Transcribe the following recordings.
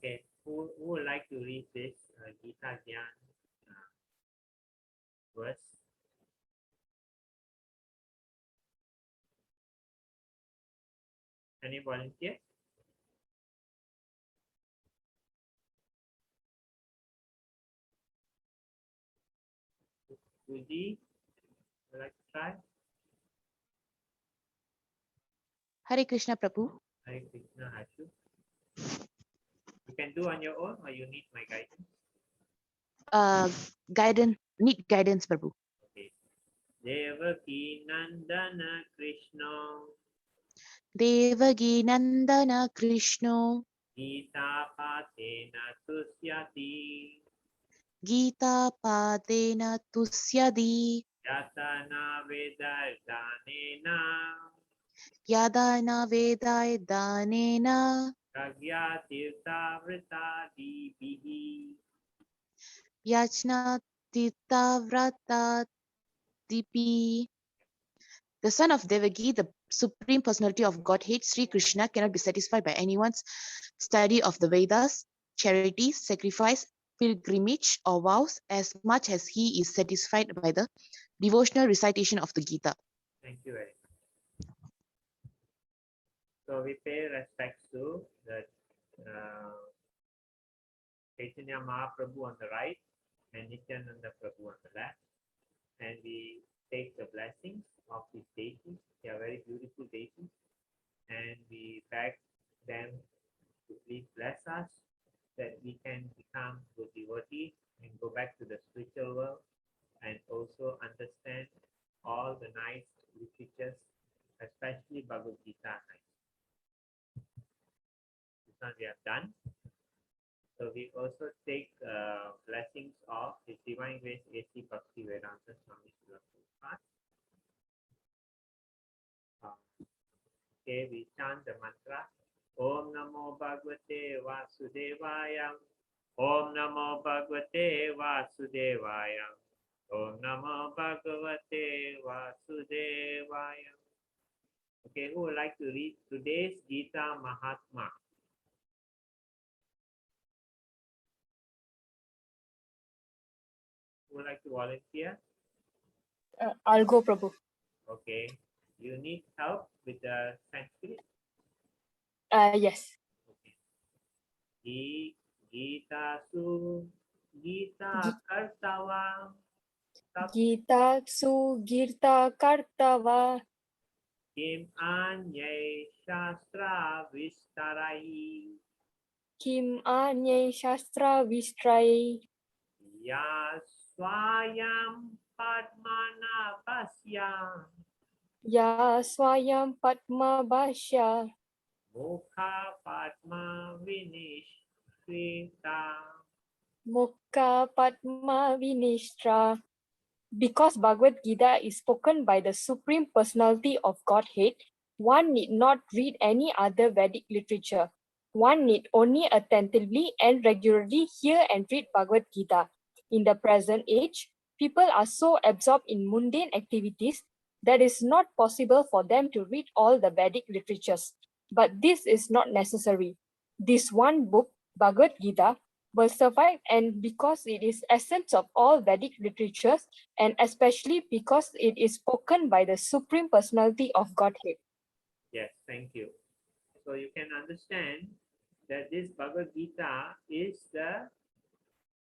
Okay, who would like to read this Gita Gyan verse? Any volunteer? Fuji, would like to try? Hare Krishna Prabhu. Hare Krishna, Ashu. You can do on your own, or you need my guidance? Need guidance Prabhu. Okay. Devaki Nandana Krishna Devagi Nandana Krishno Gita Patena Tusyati Gita Padena Tusyadi Yatana Vedanena Yadana Vedai Danena Pragya Tirtha Vrita Dibihi. Yachna Titavrata Dipi. The son of Devagi, the Supreme Personality of Godhead, Sri Krishna, cannot be satisfied by anyone's study of the Vedas, charity, sacrifice, pilgrimage, or vows as much as he is satisfied by the devotional recitation of the Gita. Thank you very much. So we pay respects to the Chaitanya Mahaprabhu on the right and Nityananda Prabhu on the left. And we take the blessings of these deities. They are very beautiful deities. And we beg them to please bless us that we can become good devotees and go back to the spiritual world and also understand all the nice literatures, especially Bhagavad Gita. This one we have done. So we also take blessings of His Divine Grace A.C. Bhakti Vedanta Swami Srila Prabhupada. Okay, we chant the mantra. Om Namo Bhagavate Vasudevaya. Om Namo Bhagavate Vasudevaya. Om Namo Bhagavate Vasudevaya. Okay, who would like to read today's Gita Mahatma? Who would like to volunteer? I'll go, Prabhu. Okay. You need help with the Sanskrit? Yes. Okay. Gita Su Gita Kartava Gita Su Girta Kartava Kim Anye Shastra Vistarai Kim Anye Shastra Vistrai Ya Swayam Padmanabhasya Ya Swayam Padma Bhashya Mukha Padma Vinishrita. Mukha Padma Vinishtra. Because Bhagavad Gita is spoken by the Supreme Personality of Godhead, one need not read any other Vedic literature. One need only attentively and regularly hear and read Bhagavad Gita. In the present age, people are so absorbed in mundane activities that it is not possible for them to read all the Vedic literatures. But this is not necessary. This one book, Bhagavad Gita, will survive, and because it is essence of all Vedic literatures, and especially because it is spoken by the Supreme Personality of Godhead. Yes, thank you. So you can understand that this Bhagavad Gita is the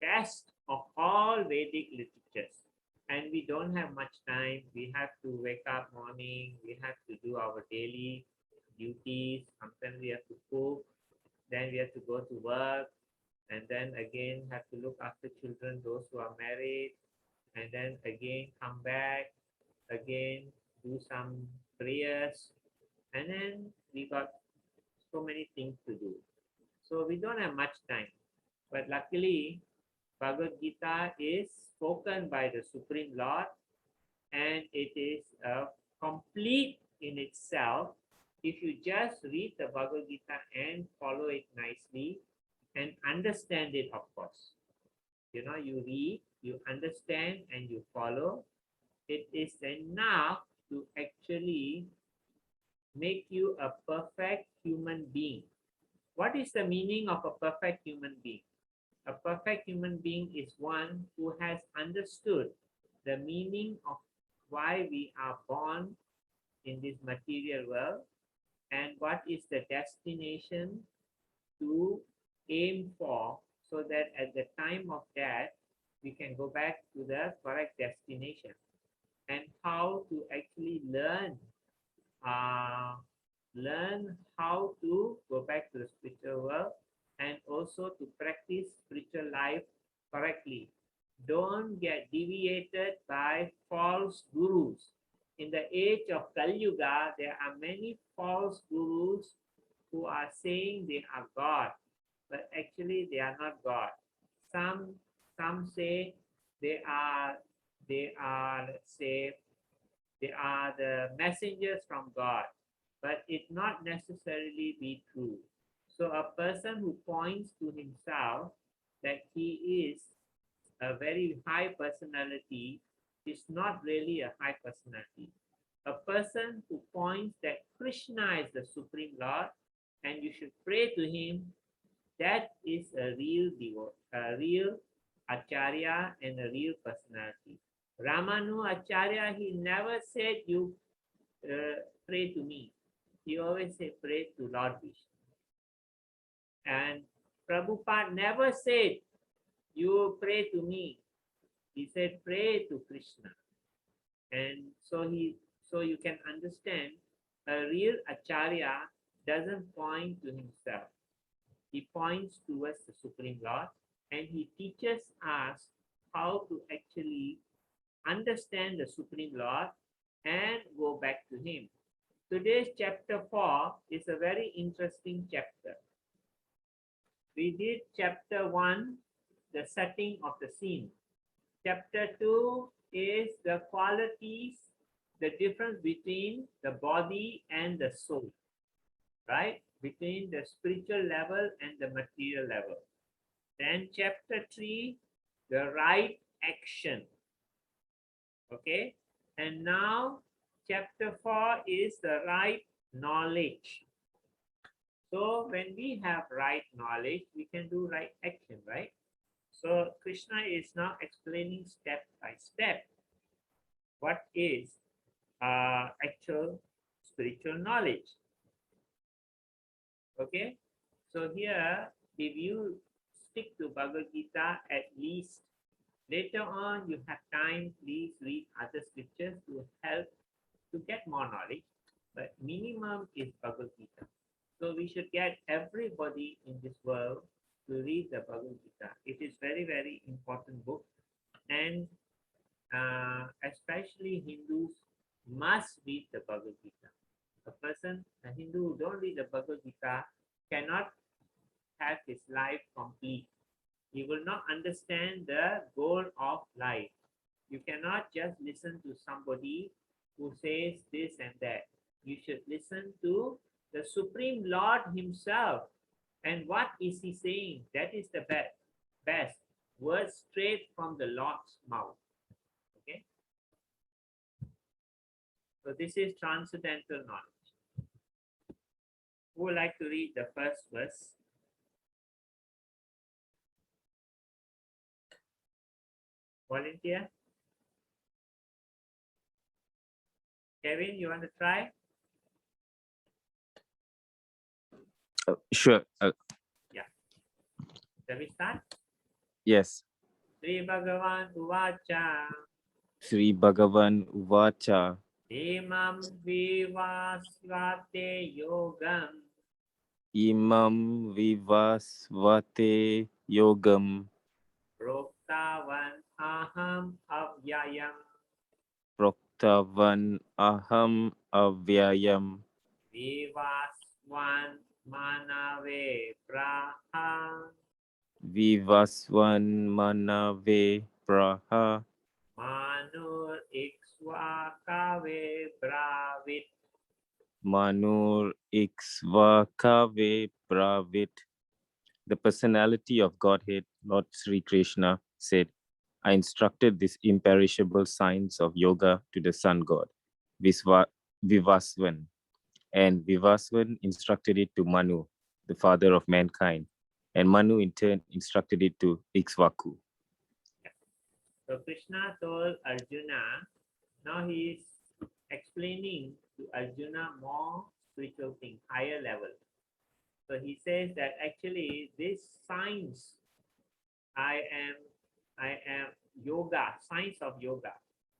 best of all Vedic literatures. And we don't have much time. We have to wake up morning. We have to do our daily duties. Sometimes we have to cook. Then we have to go to work. And then again have to look after children, those who are married. And then again come back. Again do some prayers. And then we got so many things to do. So we don't have much time. But luckily, Bhagavad Gita is spoken by the Supreme Lord, and it is complete in itself. If you just read the Bhagavad Gita and follow it nicely and understand it, of course. You know, you read, you understand, and you follow. It is enough to actually make you a perfect human being. What is the meaning of a perfect human being? A perfect human being is one who has understood the meaning of why we are born in this material world and what is the destination to aim for, so that at the time of death we can go back to the correct destination, and how to actually uh, learn how to go back to the spiritual world and also to practice spiritual life correctly. Don't get deviated by false gurus. In the age of Kali Yuga, there are many false gurus who are saying they are God, but actually they are not God. Some some say let's say they are the messengers from God, but it not necessarily be true. So a person who points to himself that he is a very high personality is not really a high personality. A person who points that Krishna is the Supreme Lord and you should pray to him, that is a real devotee, a real acharya and a real personality. Ramanu Acharya, he never said you pray to me. He always said pray to Lord Vishnu. And Prabhupada never said you pray to me. He said pray to Krishna. And so you can understand a real acharya doesn't point to himself. He points towards the Supreme Lord and he teaches us how to actually understand the Supreme Lord and go back to him. Today's chapter 4 is a very interesting chapter. We did chapter 1, the setting of the scene. Chapter 2 is the qualities, the difference between the body and the soul, right? Between the spiritual level and the material level. Then chapter 3, the right action. Okay, and now chapter 4 is the right knowledge. So when we have right knowledge, we can do right action, right? So Krishna is now explaining step by step what is actual spiritual knowledge. Okay, so here, if you stick to Bhagavad Gita, at least later on you have time, please read other scriptures to help to get more knowledge, but minimum is Bhagavad Gita. So we should get everybody in this world to read the Bhagavad Gita. It is very, very important book, and especially Hindus must read the Bhagavad Gita. A Hindu who don't read the Bhagavad Gita cannot have his life complete. He will not understand the goal of life. You cannot just listen to somebody who says this and that. You should listen to the Supreme Lord himself. And what is he saying? That is the best words straight from the Lord's mouth. Okay. So this is transcendental knowledge. Who would like to read the first verse? Volunteer? Kevin, you want to try? Sure. Shall we start? Yes. Sri Bhagavan Uvacha Sri Bhagavan Uvacha Imam Vivasvate Yogam Imam Vivasvate Yogam Proktavan Aham Avyayam Proktavan Aham Avyayam Vivasvan Manave Praha Vivasvan Manave Praha Manur Ikswakave Bravit Manur Iksvakave Bravit. The personality of Godhead, Lord Sri Krishna, said, I instructed this imperishable science of yoga to the sun god, Vivasvan, and Vivasvan instructed it to Manu, the father of mankind, and Manu in turn instructed it to Ikshvaku. So Krishna told Arjuna, now he is explaining to Arjuna more spiritual things, higher level. So he says that actually this science, I am yoga, science of yoga.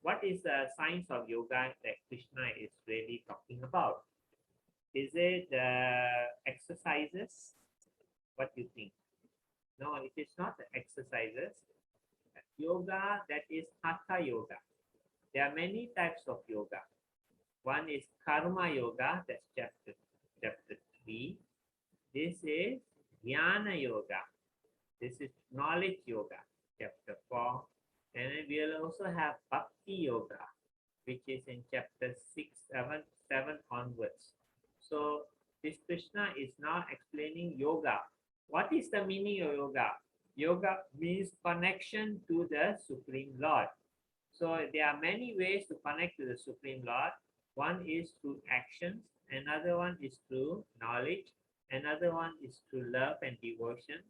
What is the science of yoga that Krishna is really talking about? Is it exercises? What do you think? No, it is not the exercises. Yoga, that is Hatha yoga. There are many types of yoga. One is Karma yoga, that's chapter 3. This is Jnana yoga. This is knowledge yoga, chapter 4. And then we'll also have Bhakti yoga, which is in chapter 6, 7 onwards. So this Krishna is now explaining yoga. What is the meaning of yoga? Yoga means connection to the Supreme Lord. So there are many ways to connect to the Supreme Lord. One is through actions, another one is through knowledge, another one is through love and devotion.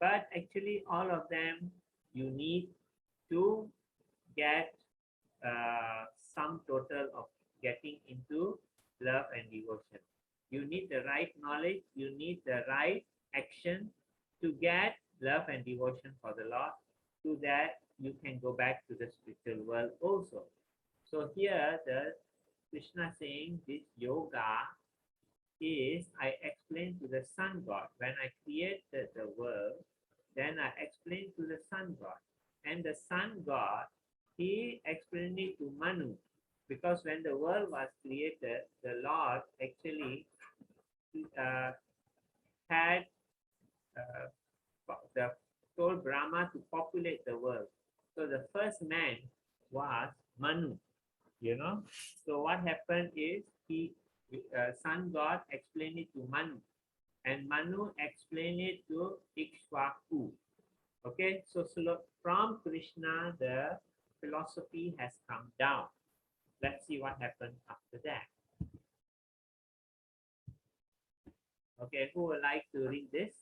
But actually all of them, you need to get sum total of getting into love and devotion. You need the right knowledge, you need the right action to get love and devotion for the Lord. To that, you can go back to the spiritual world also. So here, the Krishna saying this yoga is, I explained to the sun god. When I created the world, then I explained to the sun god. And the sun god, he explained it to Manu. Because when the world was created, the Lord actually had told Brahma to populate the world. So the first man was Manu, you know. So what happened is sun god explained it to Manu, and Manu explained it to Ikshvaku. Okay, so from Krishna, the philosophy has come down. Let's see what happened after that. Okay, who would like to read this?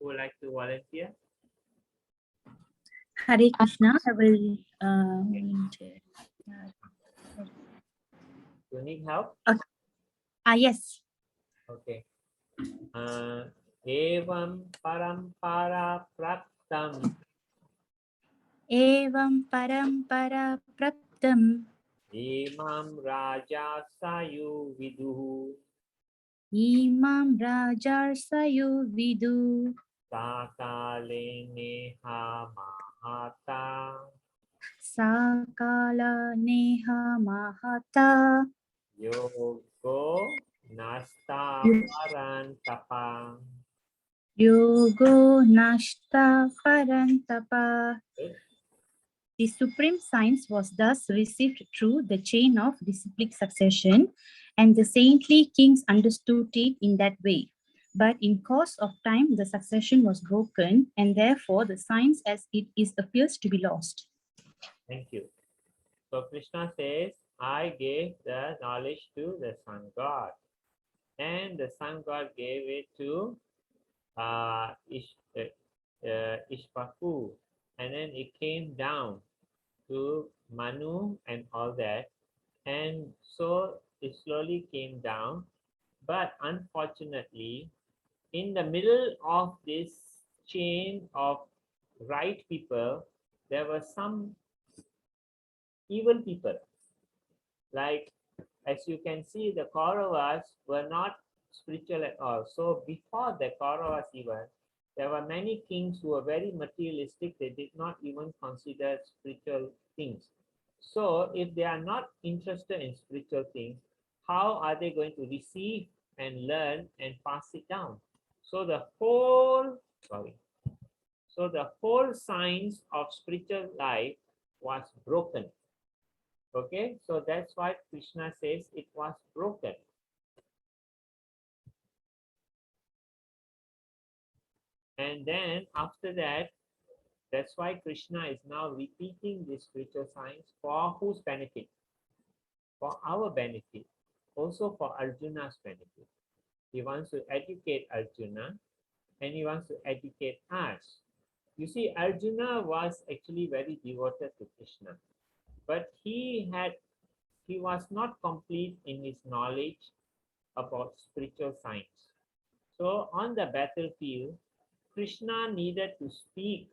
Who would like to volunteer? Hare Krishna. I will. You need help? Yes. Okay. Evam parampara praptam Evam parampara praptam imam raja sayu viduhu imam rajarsayo vidu sakale neha mahata sakala neha mahata yogo nasta parantapa. yogo nashta parantapa. The supreme science was thus received through the chain of disciplic succession, and the saintly kings understood it in that way. But in course of time, the succession was broken, and therefore the science as it is appears to be lost. Thank you. So Krishna says, I gave the knowledge to the sun god, and the sun god gave it to Ishvaku, and then it came down to Manu and all that, and so it slowly came down. But unfortunately, in the middle of this chain of right people, there were some evil people. Like, as you can see, the Kauravas were not spiritual at all. So before the Kauravas even, there were many kings who were very materialistic. They did not even consider spiritual things. So if they are not interested in spiritual things, how are they going to receive and learn and pass it down? So the whole science of spiritual life was broken. Okay, so that's why Krishna says it was broken. And then after that, that's why Krishna is now repeating this spiritual science for whose benefit? for our benefit, also for Arjuna's benefit. He wants to educate Arjuna and he wants to educate us. You see, Arjuna was actually very devoted to Krishna, but he was not complete in his knowledge about spiritual science. So on the battlefield, Krishna needed to speak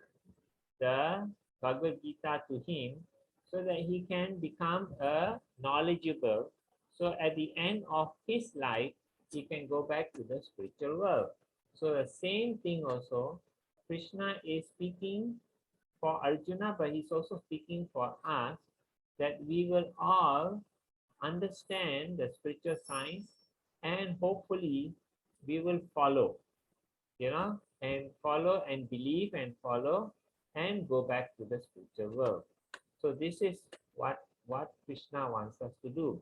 the Bhagavad Gita to him so that he can become a knowledgeable. So at the end of his life, he can go back to the spiritual world. So the same thing also, Krishna is speaking for Arjuna, but he's also speaking for us, that we will all understand the spiritual science and hopefully we will follow, and follow and believe and follow and go back to the spiritual world. So this is what Krishna wants us to do.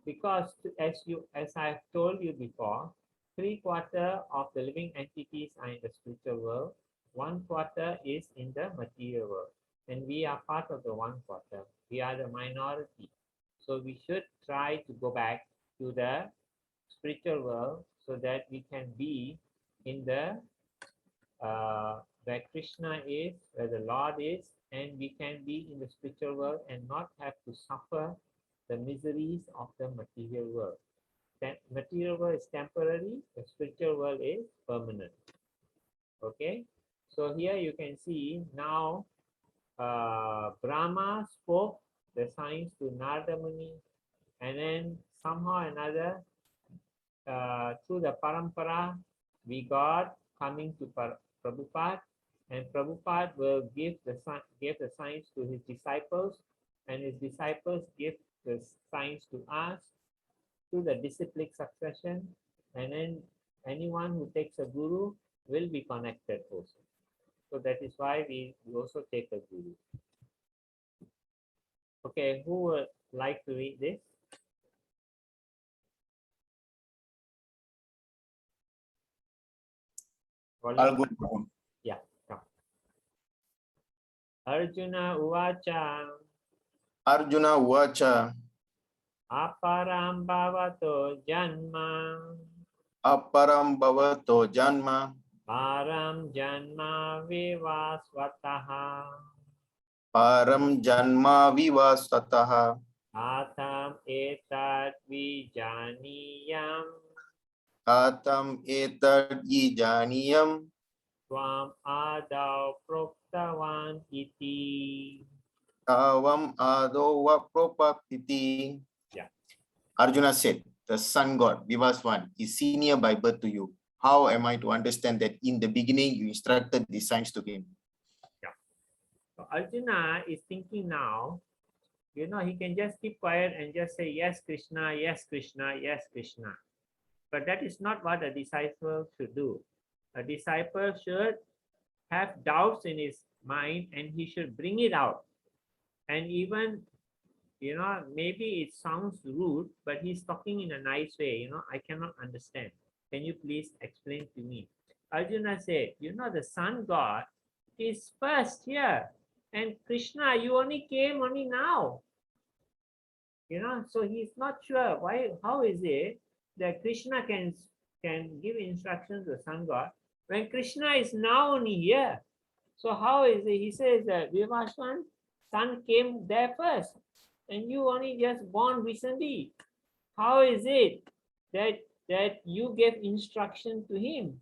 Because as I've told you before, 3/4 of the living entities are in the spiritual world, 1/4 is in the material world. And we are part of the 1/4. We are the minority. So we should try to go back to the spiritual world so that we can be in the where Krishna is, where the Lord is, and we can be in the spiritual world and not have to suffer the miseries of the material world. That material world is temporary, the spiritual world is permanent. Okay, so here you can see now Brahma spoke the science to Narada Muni, and then somehow or another through the parampara we got coming to Prabhupada, and Prabhupada will give the science to his disciples, and his disciples give the science to us through the disciplic succession, and then anyone who takes a guru will be connected also. So that is why we also take a guru. Okay, who would like to read this? I'll go. Prabhu. Yeah, come. Arjuna Uvacha Arjuna Uvacha Aparam Bhavato Janma Aparam Bhavato Janma Param Janma Vivasvataha Param Janma Vivasvataha Atam Etat Vijaniyam Katam Etad Yijaniyam Swam Adau Proktavan Iti. Tavam Adova Propapiti. Yeah. Arjuna said, the sun god, Vivaswan, is senior by birth to you. How am I to understand that in the beginning you instructed these signs to him? So Arjuna is thinking now, he can just keep quiet and just say, yes, Krishna, yes, Krishna, yes, Krishna. But that is not what a disciple should do. A disciple should have doubts in his mind and he should bring it out. And even, maybe it sounds rude, but he's talking in a nice way, I cannot understand. Can you please explain to me? Arjuna said, the sun god is first here. And Krishna, you only came only now. So he's not sure how is it that Krishna can give instructions to the sun god when Krishna is now only here. So how is it? He says that Vivaswan, sun came there first, and you only just born recently. How is it that you gave instruction to him?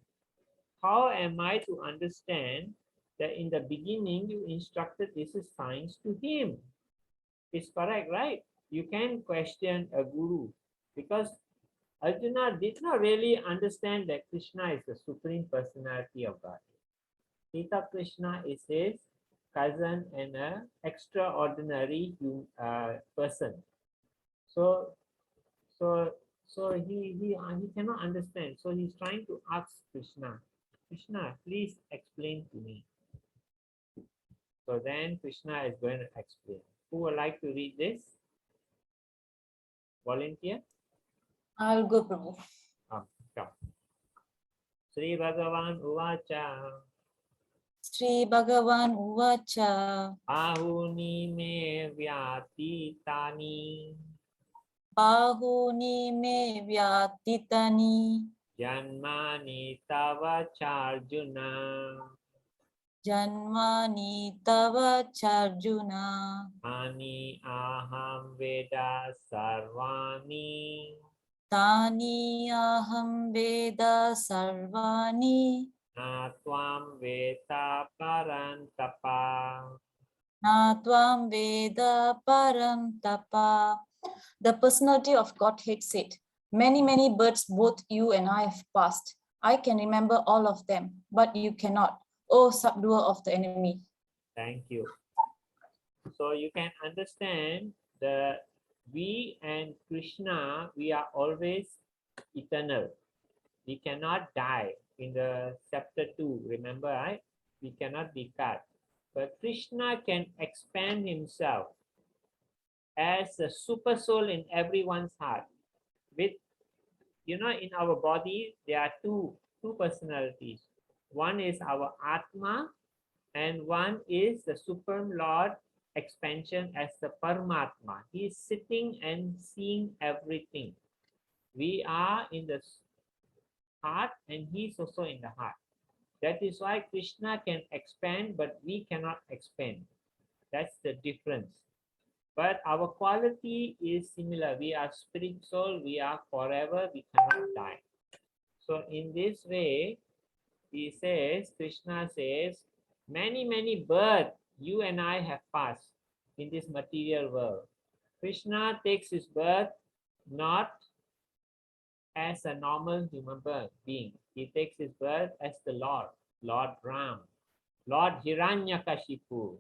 How am I to understand that in the beginning you instructed this is science to him? It's correct, right? You can question a guru because Arjuna did not really understand that Krishna is the Supreme Personality of God. He thought Krishna is his cousin and an extraordinary person. So he cannot understand. So he's trying to ask Krishna, please explain to me. So then Krishna is going to explain. Who would like to read this? Volunteer? I'll go, Prabhu. Come. Sri Bhagavan Uvacha Sri Bhagavan Uvacha Ahuni me vyatitani bahuni me vyatitani Janmani tava charjuna. janmani tava charjuna Ani aham veda sarvani. tani aham veda sarvani Na tvam veta parantapa. na tvam veda param tapa. The personality of Godhead said, many births both you and I have passed. I can remember all of them, but you cannot, O subduer of the enemy. Thank you. So you can understand that we and Krishna, we are always eternal. We cannot die. In the chapter 2, remember, right? We cannot be cut. But Krishna can expand himself as a super soul in everyone's heart. With, in our body, there are two personalities. One is our Atma, and one is the Supreme Lord expansion as the Paramatma. He is sitting and seeing everything. We are in the heart and he is also in the heart. That is why Krishna can expand, but we cannot expand. That's the difference. But our quality is similar. We are spirit soul, we are forever, we cannot die. So in this way, he says, Krishna says, many births you and I have passed in this material world. Krishna takes his birth not as a normal human being. He takes his birth as the Lord, Lord Ram, Lord Hiranyakashipu,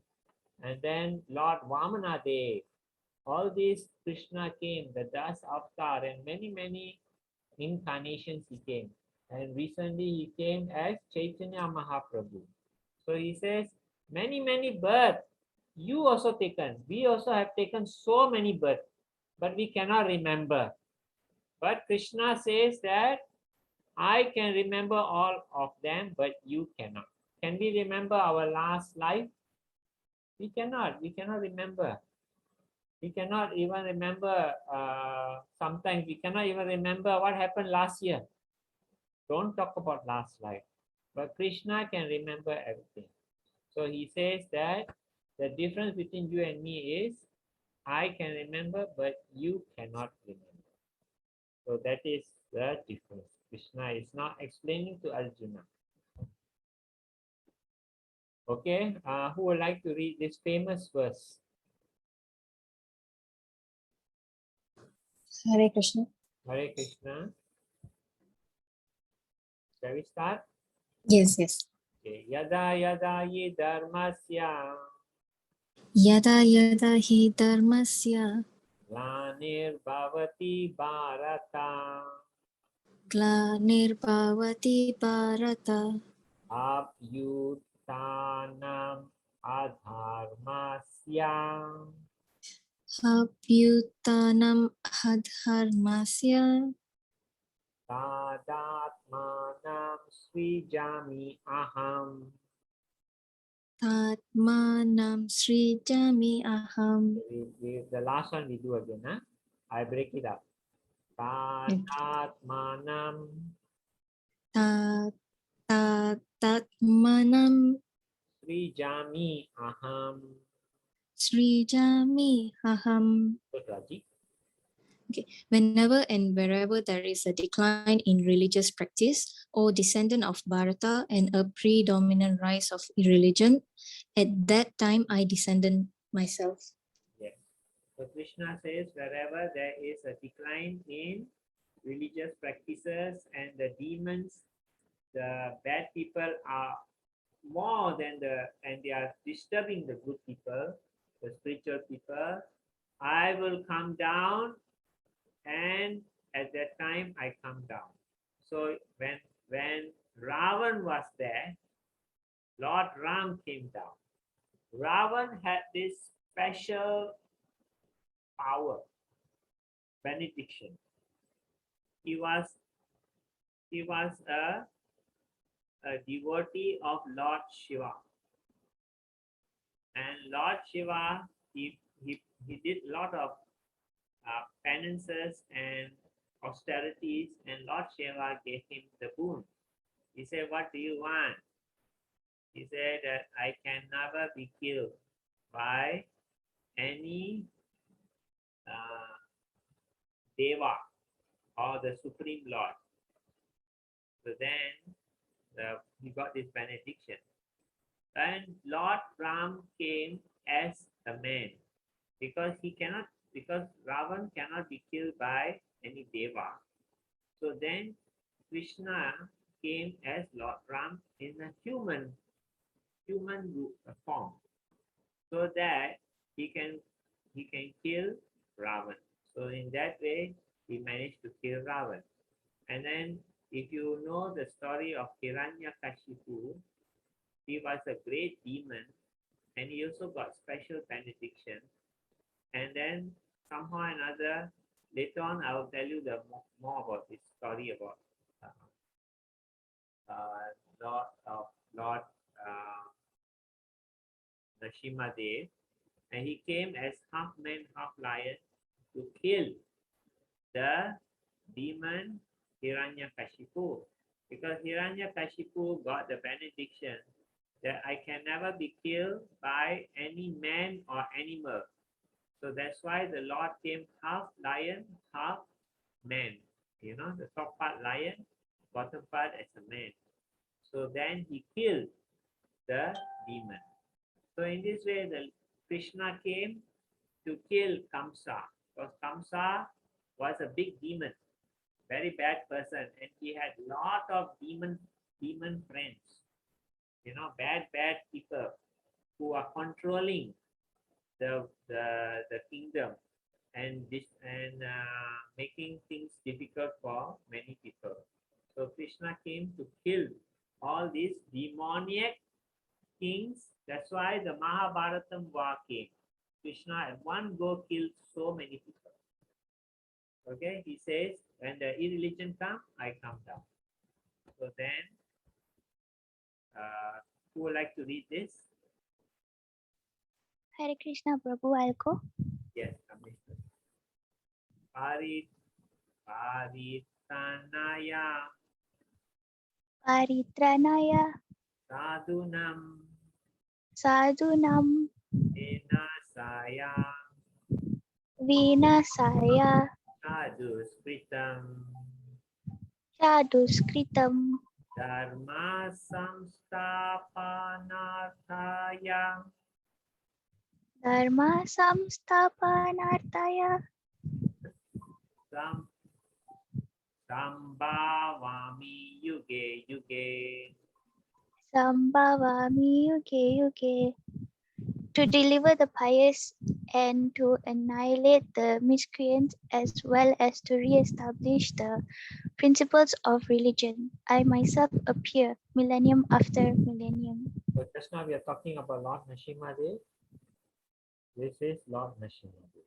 and then Lord Vamanadev. All these Krishna came, the Das Avatar, and many incarnations he came. And recently he came as Chaitanya Mahaprabhu. So he says, many births you also taken. We also have taken so many births, but we cannot remember. But Krishna says that I can remember all of them, but you cannot. Can we remember our last life? We cannot. We cannot remember. We cannot even remember, sometimes we cannot even remember what happened last year. Don't talk about last life. But Krishna can remember everything. So he says that the difference between you and me is I can remember, but you cannot remember. So that is the difference. Krishna is not explaining to Arjuna. Okay, who would like to read this famous verse? Hare Krishna. Hare Krishna. Shall we start? Yes. Okay. Yada yada ye dharmasya Yada yada hi dharmasya glanir bhavati bharata glanirбhavati bharata abhyutanam adharmasya abhyutanam adharmasya tadatmanam swijami aham. tatmanam srijami aham. The last one we do again, huh? I break it up. Tadatmanam Tatmanam swijami aham. srijami aham. Good, Raji. Whenever and wherever there is a decline in religious practice or descendant of Bharata and a predominant rise of irreligion, at that time I descended myself. Yes. So Krishna says wherever there is a decline in religious practices and the demons, the bad people are more than and they are disturbing the good people, the spiritual people, I will come down, and at that time I come down. So when Ravan was there, Lord Ram came down. Ravan had this special power, benediction. He was a devotee of Lord Shiva, and Lord Shiva he did a lot of penances and austerities, and Lord Shiva gave him the boon. He said, what do you want? He said that I can never be killed by any Deva or the Supreme Lord. So then he got this benediction. And Lord Ram came as a man because Ravan cannot be killed by any Deva. So then Krishna came as Lord Ram in a human form, so that he can kill Ravan. So in that way, he managed to kill Ravan. And then, if you know the story of Hiranyakashipu, he was a great demon, and he also got special benediction. And then somehow or another, later on, I will tell you more about this story about Lord Nrsimhadev, and he came as half man, half lion to kill the demon Hiranyakashipu, because Hiranyakashipu got the benediction that I can never be killed by any man or animal. So that's why the Lord came half lion, half man. You know, the top part lion, bottom part as a man. So then he killed the demon. So in this way, the Krishna came to kill Kamsa, because Kamsa was a big demon, very bad person, and he had lot of demon friends. You know, bad people who are controlling the kingdom and making things difficult for many people. So Krishna came to kill all these demoniac kings. That's why the Mahabharatam war came. Krishna at one go killed so many people. Okay, he says, when the irreligion comes, I come down. So then, who would like to read this? Hare Krishna, Prabhu, I'll go. Yes, Commissioner. Paritanaya Paritranaya sadhunam sadhunam vinasaya vinasaya sadhuskritam sadhuskritam dharma samsthapanarthaya dharma samsthapanarthaya sambhavami yuge yuge. sambhavami yuge yuge, to deliver the pious and to annihilate the miscreants, as well as to re-establish the principles of religion. I myself appear millennium after millennium. So just now we are talking about Lord Nrsimhadev. This is Lord Nrsimhadev.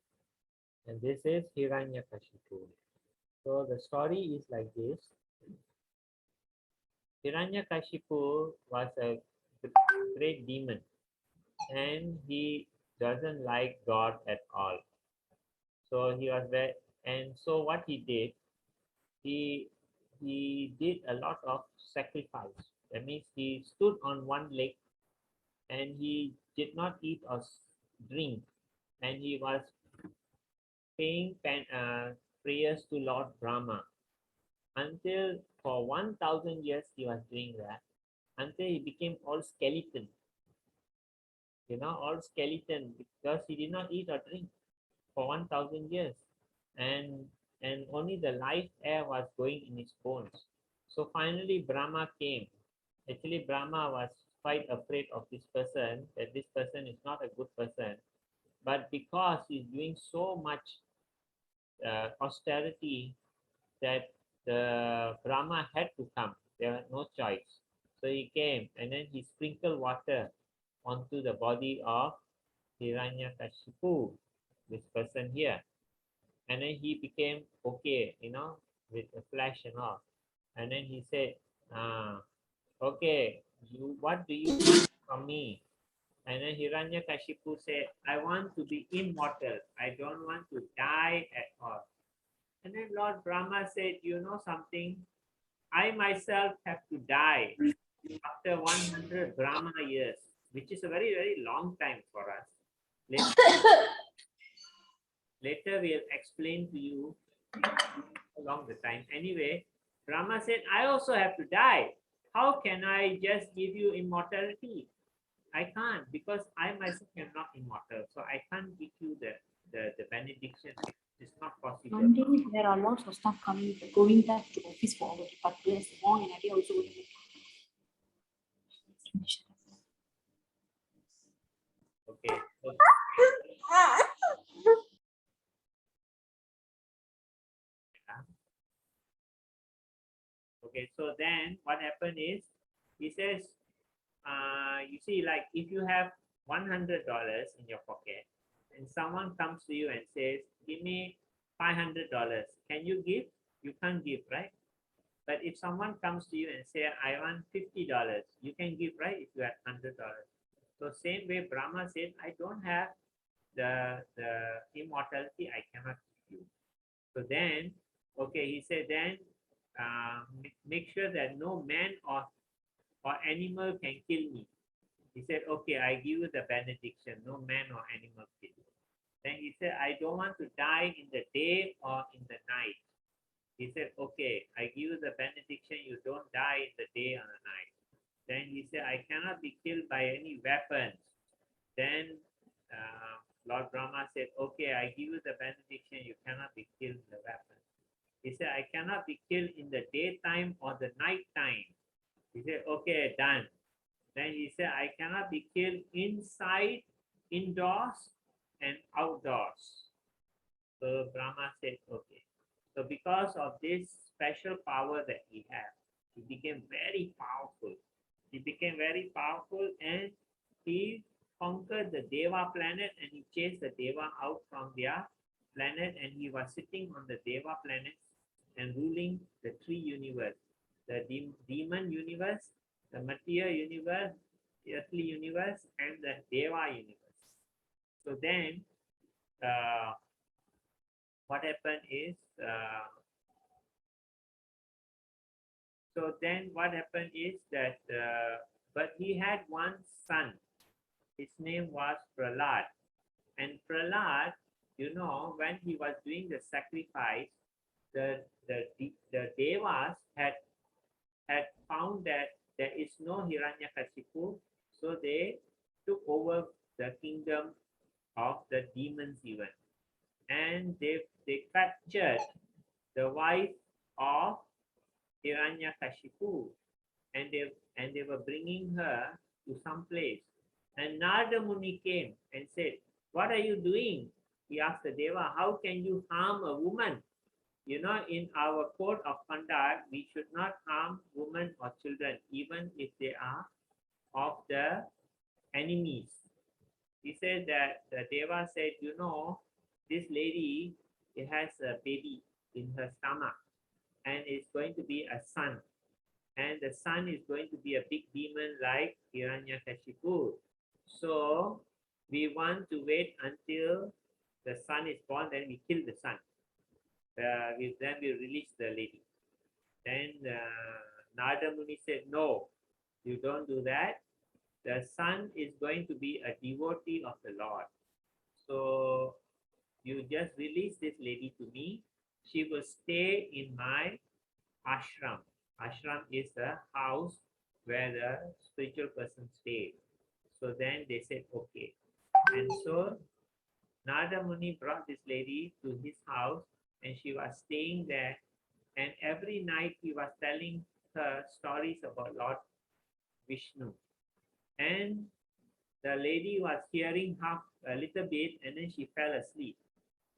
And this is Hiranyakashipu. So the story is like this. Hiranyakashipu was a great demon, and he doesn't like God at all. So he was very, and so what he did, he did a lot of sacrifice. That means he stood on one leg and he did not eat or drink, and he was paying prayers to Lord Brahma until for 1,000 years he was doing that, until he became all skeleton. You know, all skeleton, because he did not eat or drink for 1,000 years, and only the life air was going in his bones. So finally Brahma came. Actually, Brahma was quite afraid of this person, that this person is not a good person, but because he's doing so much austerity, that the Brahma had to come. There was no choice. So he came, and then he sprinkled water onto the body of Hiranyakashipu, this person here. And then he became okay, you know, with the flesh and all. And then he said, okay, what do you want from me? And then Hiranyakashipu said, I want to be immortal. I don't want to die at all. And then Lord Brahma said, you know something, I myself have to die after 100 Brahma years, which is a very, very long time for us. Later we'll explain to you how long the time. Anyway, Brahma said, I also have to die. How can I just give you immortality? I can't, because I myself am not immortal. So I can't give you the benediction. It's not possible. One day there are lots of stuff coming, going back to office for our department. More and I also going Okay. Okay, so then what happened is, he says, you see, like if you have $100 in your pocket and someone comes to you and says, give me $500, can you give? You can't give, right? But if someone comes to you and say, I want $50, you can give, right? If you have $100. So same way Brahma said, I don't have the immortality, I cannot give you. So then, okay, he said, then make sure that no man or animal can kill me. He said, okay, I give you the benediction, no man or animal kill you. Then he said, I don't want to die in the day or in the night. He said, okay, I give you the benediction, you don't die in the day or the night. Then he said, I cannot be killed by any weapons. Then Lord Brahma said, okay, I give you the benediction, you cannot be killed with the weapons. He said, I cannot be killed in the daytime or the night time. He said, okay, done. Then he said, I cannot be killed inside, indoors, and outdoors. So Brahma said, okay. So because of this special power that he had, he became very powerful. He became very powerful and he conquered the Deva planet and he chased the Deva out from their planet, and he was sitting on the Deva planet and ruling the three universe, the demon universe, the material universe, the earthly universe, and the Deva universe. So then what happened is, that, but he had one son. His name was Prahlad. And Prahlad, you know, when he was doing the sacrifice, the Devas had found that there is no Hiranyakashipu, so they took over the kingdom of the demons even. And they captured the wife of Hiranyakashipu, and they were bringing her to some place. And Narada Muni came and said, what are you doing? He asked the Deva, how can you harm a woman? You know, in our code of conduct, we should not harm women or children, even if they are of the enemies. He said that the Deva said, you know, this lady, it has a baby in her stomach and it's going to be a son. And the son is going to be a big demon like Hiranyakashipu. So we want to wait until the son is born, then we kill the son. Then we release the lady. Then Narada Muni said, no, you don't do that. The son is going to be a devotee of the Lord. So you just release this lady to me. She will stay in my ashram. Ashram is the house where the spiritual person stays. So then they said, okay. And so Narada Muni brought this lady to his house and she was staying there. And every night he was telling her stories about Lord Vishnu. And the lady was hearing half a little bit and then she fell asleep.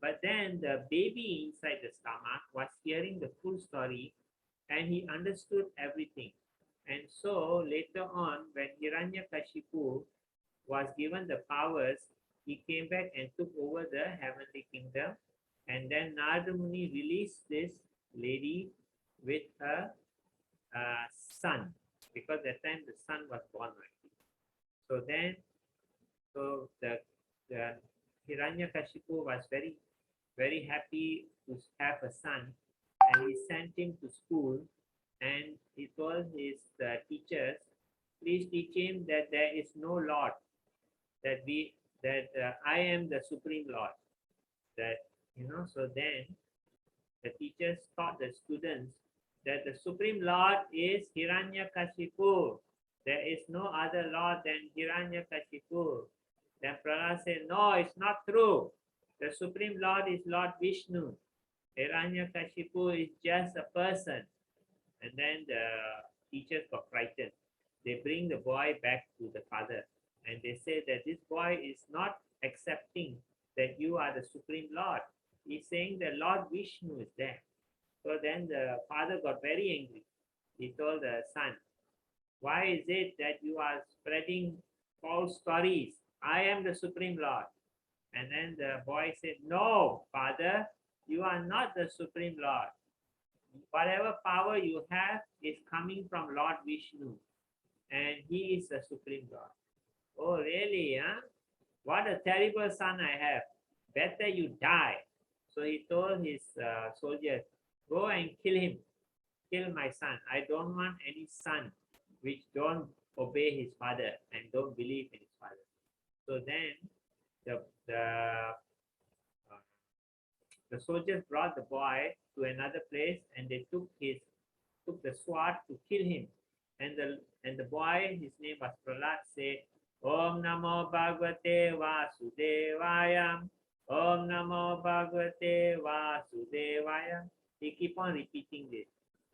But then the baby inside the stomach was hearing the full story and he understood everything. And so later on, when Hiranyakashipu was given the powers, he came back and took over the heavenly kingdom. And then Narada Muni released this lady with her son, because that time the son was born already. So then, the Hiranyakashipu was very very happy to have a son, and he sent him to school, and he told his teachers, please teach him that there is no Lord, that I am the Supreme Lord. That, so then the teachers taught the students that the Supreme Lord is Hiranyakashipu. There is no other Lord than Hiranyakashipu. Then Prahlad said, no, it's not true. The Supreme Lord is Lord Vishnu. Hiranyakashipu is just a person. And then the teachers got frightened. They bring the boy back to the father, and they say that this boy is not accepting that you are the Supreme Lord. He's saying that Lord Vishnu is there. So then the father got very angry. He told the son, why is it that you are spreading false stories? I am the Supreme Lord. And then the boy said, no, father, you are not the Supreme Lord. Whatever power you have is coming from Lord Vishnu, and he is the Supreme Lord. Oh, really? Huh? What a terrible son I have. Better you die. So he told his soldiers, go and kill him. Kill my son. I don't want any son which don't obey his father and don't believe in his father. So then the soldiers brought the boy to another place, and they took the sword to kill him. And the boy, his name was Prahlad, said, Om Namo Bhagavate Vasudevaya. Om Namo Bhagavate Vasudevaya. They keep on repeating this.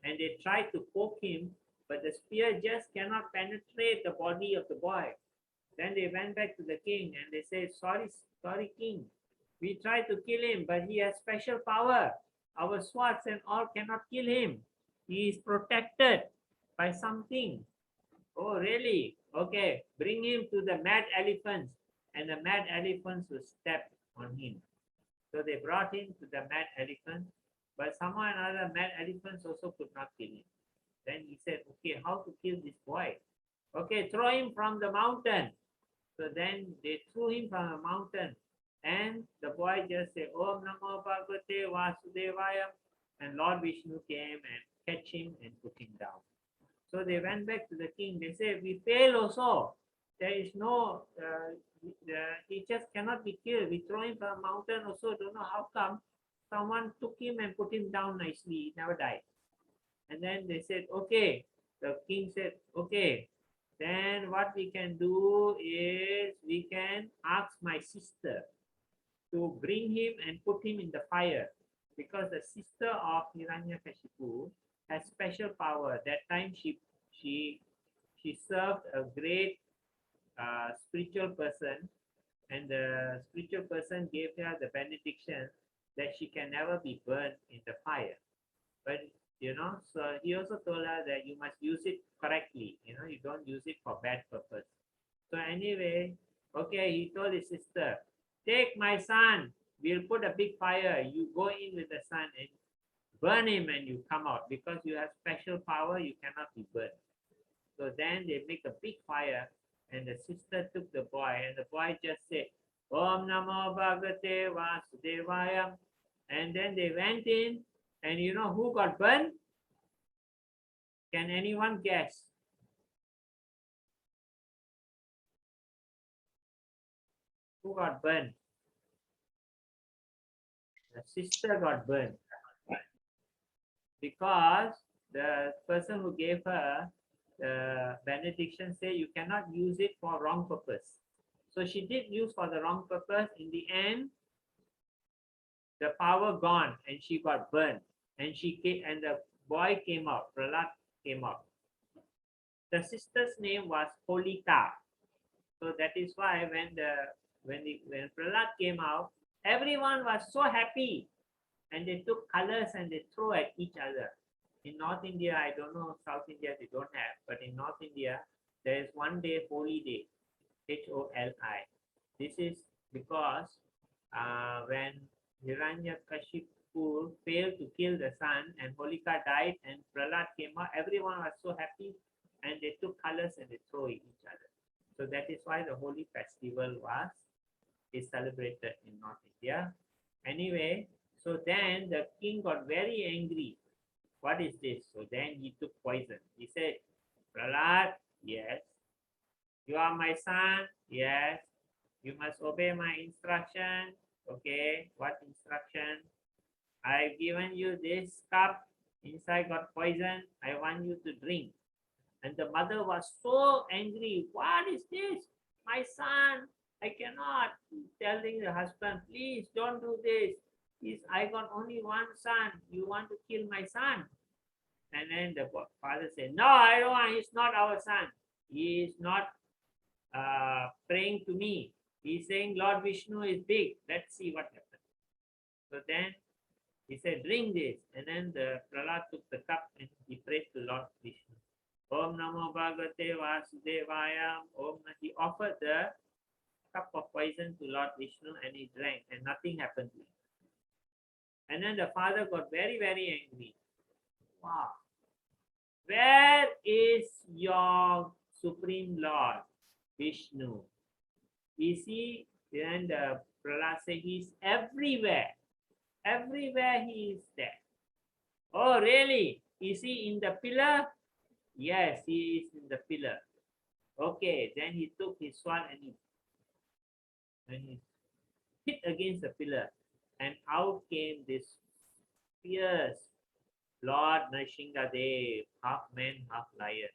And they tried to poke him, but the spear just cannot penetrate the body of the boy. Then they went back to the king and they said, sorry, king. We tried to kill him, but he has special power. Our swords and all cannot kill him. He is protected by something. Oh, really? Okay, bring him to the mad elephants, and the mad elephants will step on him. So they brought him to the mad elephant, but somehow or another, mad elephants also could not kill him. Then he said, okay, how to kill this boy? Okay, throw him from the mountain. So then they threw him from a mountain, and the boy just said, Om Namo Bhagavate Vasudevaya, and Lord Vishnu came and catch him and put him down. So they went back to the king. They said, we fail also. There is no, he just cannot be killed. We throw him from a mountain also, don't know how come. Someone took him and put him down nicely. He never died. And then they said, okay. The king said, okay. Then what we can do is we can ask my sister to bring him and put him in the fire, because the sister of Hiranyakashipu has special power. That time she served a great spiritual person, and the spiritual person gave her the benediction that she can never be burned in the fire. But so he also told her that you must use it correctly. You don't use it for bad purpose. So anyway, okay, he told his sister, take my son, we'll put a big fire. You go in with the son and burn him, and you come out. Because you have special power, you cannot be burned. So then they make a big fire, and the sister took the boy, and the boy just said, Om Namo Bhagavate Vasudevaya. And then they went in, and you know who got burned? Can anyone guess? Who got burned? The sister got burned. Because the person who gave her the benediction said you cannot use it for wrong purpose. So she did use for the wrong purpose. In the end, the power gone, and she got burned. And she came, and the boy came out. Prahlad came out. The sister's name was Holika. So that is why when Prahlad came out, everyone was so happy, and they took colors and they threw at each other. In North India, I don't know, South India they don't have, but in North India, there is one day, holy day, Holi. This is because when Hiranyakashipu failed to kill the son and Holika died and Prahlad came out, everyone was so happy, and they took colors and they threw at each other. So that is why the Holi festival is celebrated in North India. Anyway, so then the king got very angry. What is this? So then he took poison. He said, Prahlad, yes. You are my son? Yes. You must obey my instruction. Okay, what instruction? I've given you this cup. Inside got poison. I want you to drink. And the mother was so angry. What is this? My son, I cannot. Telling the husband, please don't do this. I got only one son. You want to kill my son? And then the father said, no, I don't want. He's not our son. He is not praying to me. He's saying Lord Vishnu is big. Let's see what happens. So then he said, drink this. And then the Prahlad took the cup and he prayed to Lord Vishnu. Om Namo Bhagavate Vasudevaya. He offered the cup of poison to Lord Vishnu and he drank and nothing happened to him. And then the father got very, very angry. Wow. Where is your Supreme Lord, Vishnu? You see, and Prahlad said, he's everywhere. Everywhere he is there. Oh, really? Is he in the pillar? Yes, he is in the pillar. Okay, then he took his sword and he hit against the pillar. And out came this fierce Lord Nrsimhadev, half man, half lion.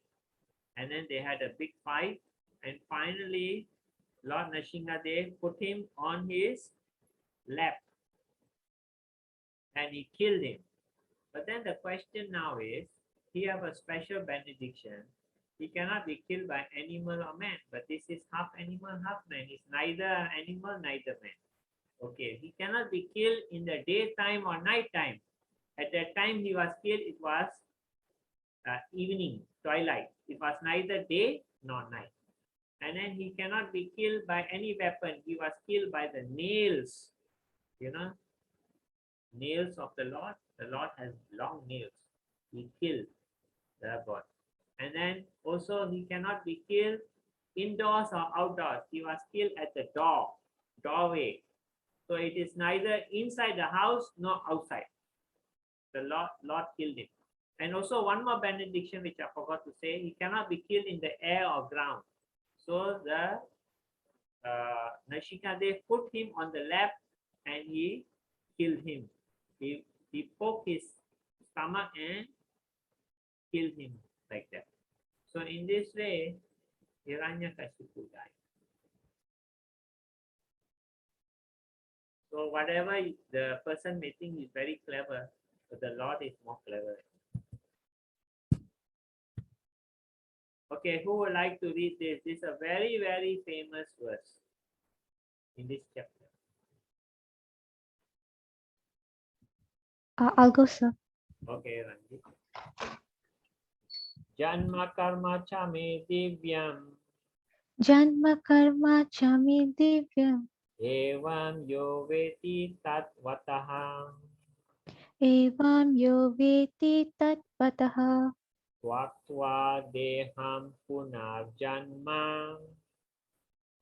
And then they had a big fight. And finally, Lord Nrsimhadev put him on his lap. And he killed him. But then the question now is, he have a special benediction. He cannot be killed by animal or man. But this is half animal, half man. He's neither animal, neither man. Okay, he cannot be killed in the daytime or nighttime. At that time he was killed, it was evening, twilight. It was neither day nor night. And then he cannot be killed by any weapon. He was killed by the nails, nails of the Lord. The Lord has long nails. He killed the God. And then also he cannot be killed indoors or outdoors. He was killed at the doorway. So it is neither inside the house nor outside. The Lord killed him. And also one more benediction which I forgot to say, he cannot be killed in the air or ground. So the Nrsimhadev put him on the lap and he killed him. He poked his stomach and killed him like that. So in this way, Hiranyakashipu died. So whatever the person may think is very clever, but the Lord is more clever. Okay, who would like to read this? This is a very, very famous verse in this chapter. I'll go, sir. Okay, Ranjit. Janma karma cha me divyam. Janma karma chami divyam. Evam yo veti tat vataha. Evam yo veti tatvataha. Tvaktva deham punarjanma.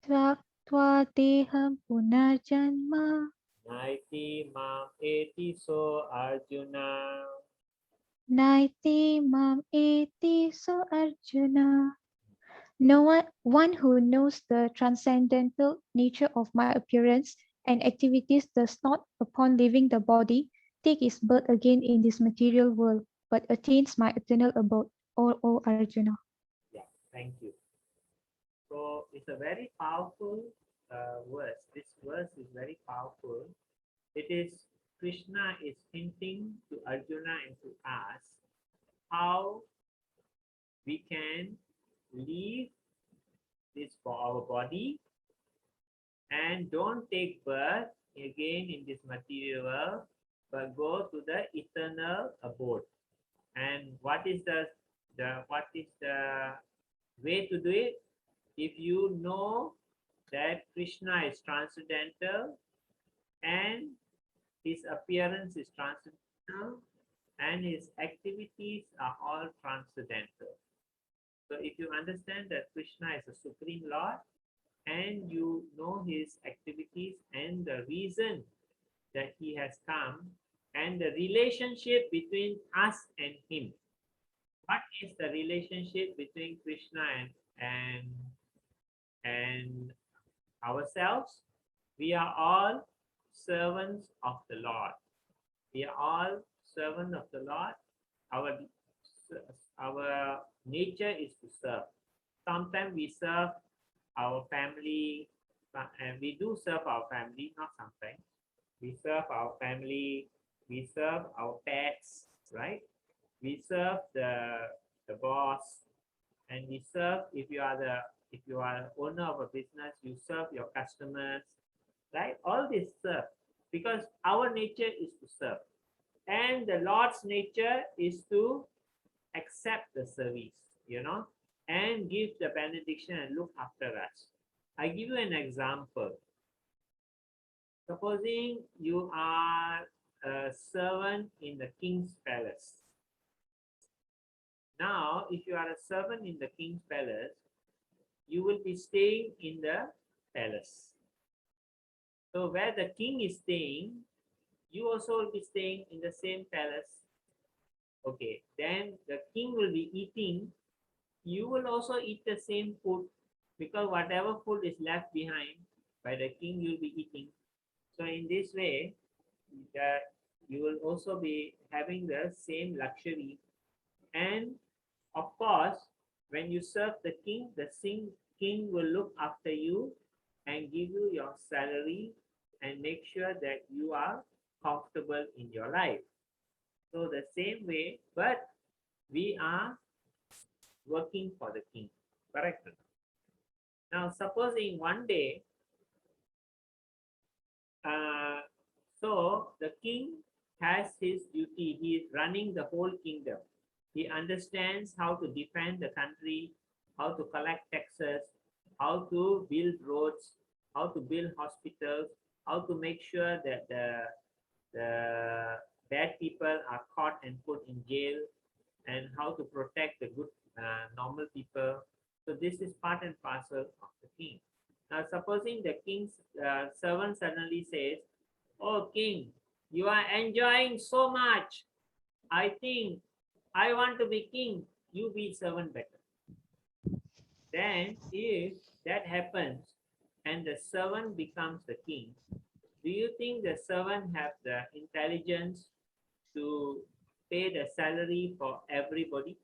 Tvaktva deham punarjanma. Naiti mam eti so Arjuna. Naiti mam eti so Arjuna. No one who knows the transcendental nature of my appearance and activities does not, upon leaving the body, take his birth again in this material world, but attains my eternal abode, O Arjuna. Yeah, thank you. So it's a very powerful verse. This verse is very powerful. It is Krishna is hinting to Arjuna and to us how we can leave this for our body and don't take birth again in this material world, but go to the eternal abode. And what is the way to do it? If you know that Krishna is transcendental and his appearance is transcendental and his activities are all transcendental. So if you understand that Krishna is a Supreme Lord and you know his activities and the reason that he has come, and the relationship between us and him. What is the relationship between Krishna and ourselves? We are all servants of the Lord. We are all servants of the Lord. Our nature is to serve. Sometimes we serve our family, and we do serve our family, not sometimes. We serve our family, we serve our pets, right? We serve the boss, and we serve, if you are the owner of a business, you serve your customers, right? All this serve, because our nature is to serve. And the Lord's nature is to accept the service, and give the benediction and look after us. I give you an example. Supposing you are a servant in the king's palace. Now, if you are a servant in the king's palace, you will be staying in the palace. So where the king is staying, you also will be staying in the same palace. Okay, then the king will be eating. You will also eat the same food, because whatever food is left behind by the king, you'll be eating. So in this way, that you will also be having the same luxury. And of course, when you serve the king king will look after you and give you your salary and make sure that you are comfortable in your life. So the same way, but we are working for the king, correct? Now, supposing one day, so the king has his duty. He is running the whole kingdom. He understands how to defend the country, how to collect taxes, how to build roads, how to build hospitals, how to make sure that the bad people are caught and put in jail, and how to protect the good normal people. So this is part and parcel of the king. Now, supposing the king's servant suddenly says, "Oh, king, you are enjoying so much. I think I want to be king. You be servant better." Then, if that happens and the servant becomes the king, do you think the servant have the intelligence to pay the salary for everybody?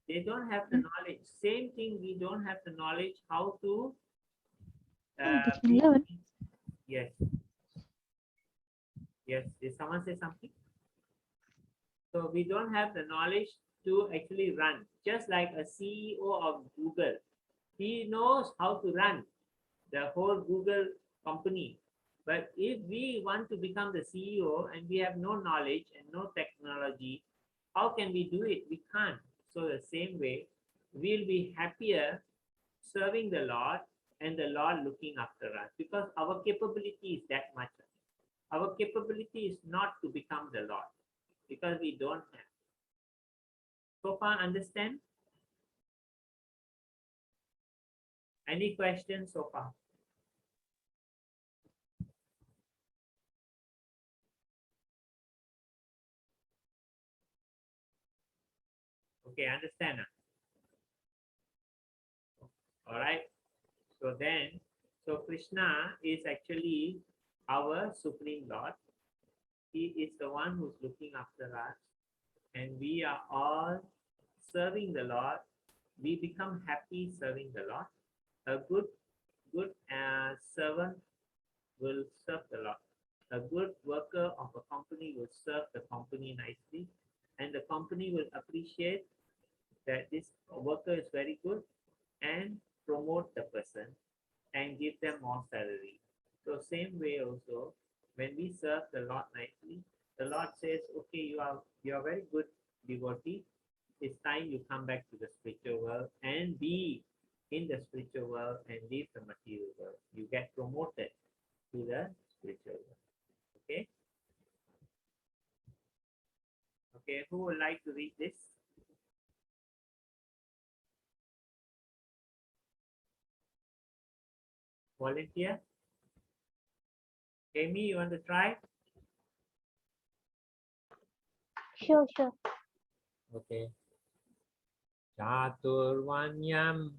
They don't have the knowledge. Same thing, we don't have the knowledge how to They can learn. Yes. Yes. Did someone say something? So we don't have the knowledge to actually run. Just like a CEO of Google, he knows how to run the whole Google company. But if we want to become the CEO and we have no knowledge and no technology, how can we do it? We can't. So the same way, we'll be happier serving the Lord and the Lord looking after us, because our capability is that much. Our capability is not to become the Lord, because we don't have. So far, understand? Any questions so far? Okay, understand now? All right. So then, Krishna is actually our Supreme Lord. He is the one who's looking after us, and we are all serving the Lord. We become happy serving the Lord. A good servant will serve the Lord. A good worker of a company will serve the company nicely, and the company will appreciate that this worker is very good and promote the person and give them more salary. So same way also, when we serve the Lord nicely, the Lord says, okay, you are very good devotee. It's time you come back to the spiritual world and be in the spiritual world and leave the material world. You get promoted to the spiritual world. Okay? Okay, who would like to read this? Volunteer? Amy, you want to try? Sure. Okay. Chaturvanyam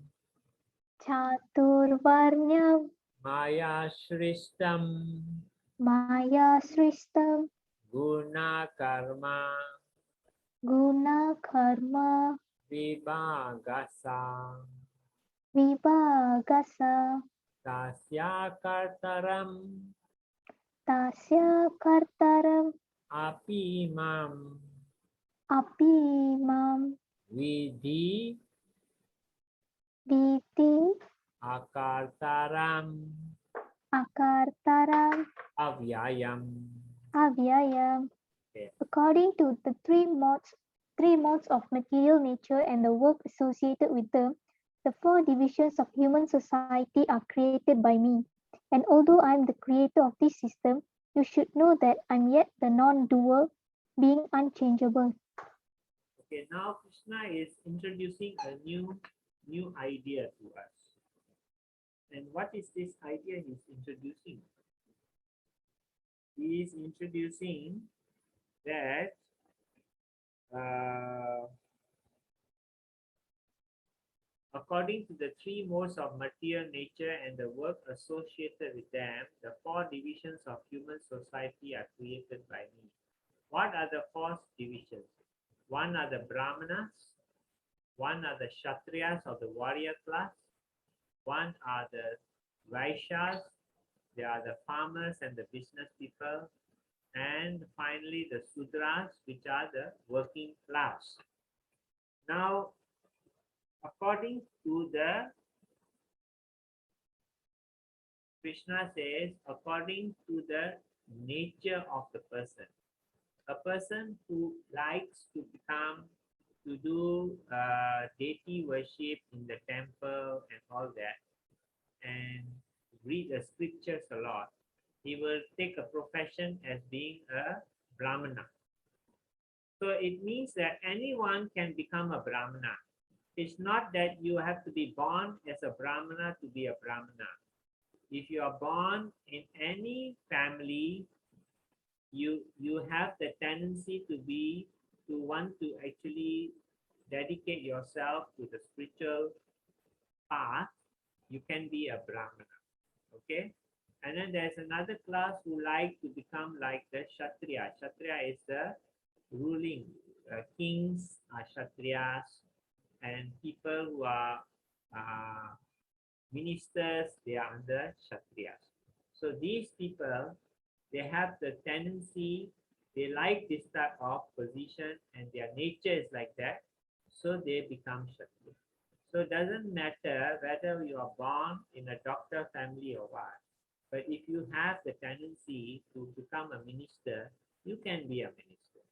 Chaturvarnyam maya shrishtam maya sristam guna karma guna karma vibhagasa vibhagasa tasya kartaram tasya kartaram api mam apimam vidhi diti akartaram akartaram avyayam. avyayam. Okay. According to the three modes of material nature and the work associated with them, the four divisions of human society are created by me. And although I am the creator of this system, you should know that I'm yet the non-doer, being unchangeable. Okay, now Krishna is introducing a new idea to us. And what is this idea he's introducing? He is introducing that according to the three modes of material nature and the work associated with them, the four divisions of human society are created by me. What are the four divisions? One are the Brahmanas, one are the Kshatriyas of the warrior class, one are the Vaishyas, they are the farmers and the business people, and finally the Sudras, which are the working class. Now, according to the Krishna says, according to the nature of the person, a person who likes to do deity worship in the temple and all that, and read the scriptures a lot, he will take a profession as being a Brahmana. So it means that anyone can become a Brahmana. It's not that you have to be born as a Brahmana to be a Brahmana. If you are born in any family, you have the tendency to want to actually dedicate yourself to the spiritual path, you can be a Brahmana. Okay? And then there's another class who like to become like the Kshatriya. Kshatriya is the ruling. Kings are Kshatriyas, and people who are ministers, they are under Kshatriyas. So these people, they have the tendency, they like this type of position and their nature is like that, so they become Kshatriya. So it doesn't matter whether you are born in a doctor family or what, but if you have the tendency to become a minister, you can be a minister.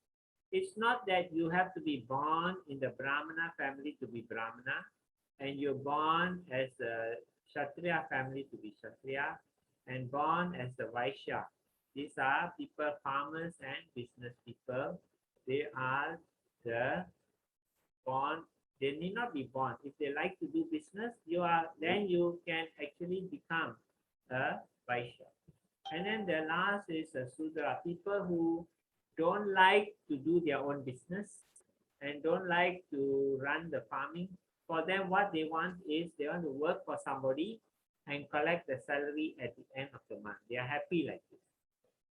It's not that you have to be born in the Brahmana family to be Brahmana, and you're born as a Kshatriya family to be Kshatriya, and born as the Vaishya. These are people, farmers and business people. They are the born. They need not be born. If they like to do business, then you can actually become a Vaishya. And then the last is a Sudra, people who don't like to do their own business and don't like to run the farming. For them, what they want is they want to work for somebody and collect the salary at the end of the month. They are happy like this.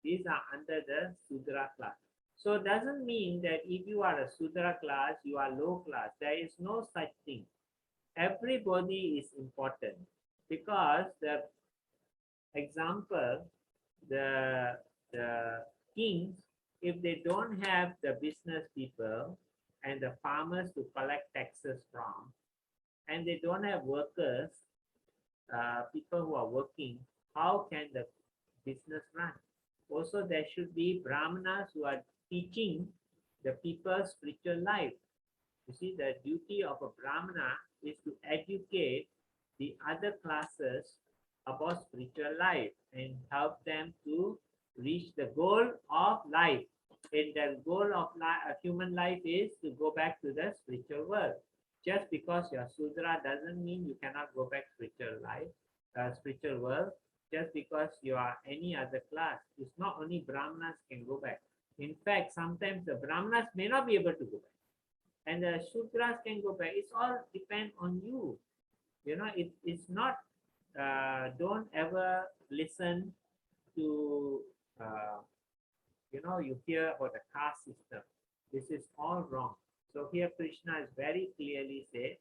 These are under the Sudra class. So it doesn't mean that if you are a Sudra class, you are low class. There is no such thing. Everybody is important, because the example, the kings, if they don't have the business people and the farmers to collect taxes from, and they don't have workers, people who are working, how can the business run? Also, there should be Brahmanas who are teaching the people spiritual life. You see, the duty of a Brahmana is to educate the other classes about spiritual life and help them to reach the goal of life. And the goal of human life is to go back to the spiritual world. Just because you're Sudra doesn't mean you cannot go back to spiritual life, spiritual world. just because you are any other class. It's not only Brahmanas can go back. In fact, sometimes the Brahmanas may not be able to go back, and the Shudras can go back. It's all depend on you. You know, it's not. Don't ever listen to. You hear about the caste system. This is all wrong. So here Krishna is very clearly said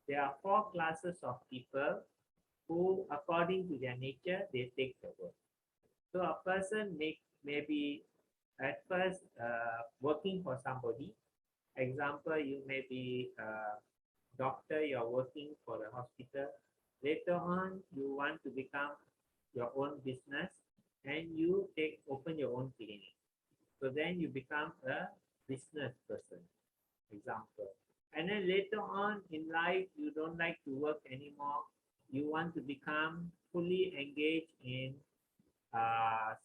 there are 4 classes of people who, according to their nature, they take the work. So a person may be at first working for somebody. Example, you may be a doctor, you're working for the hospital. Later on, you want to become your own business and you open your own clinic. So then you become a business person, example. And then later on in life, you don't like to work anymore. You want to become fully engaged in,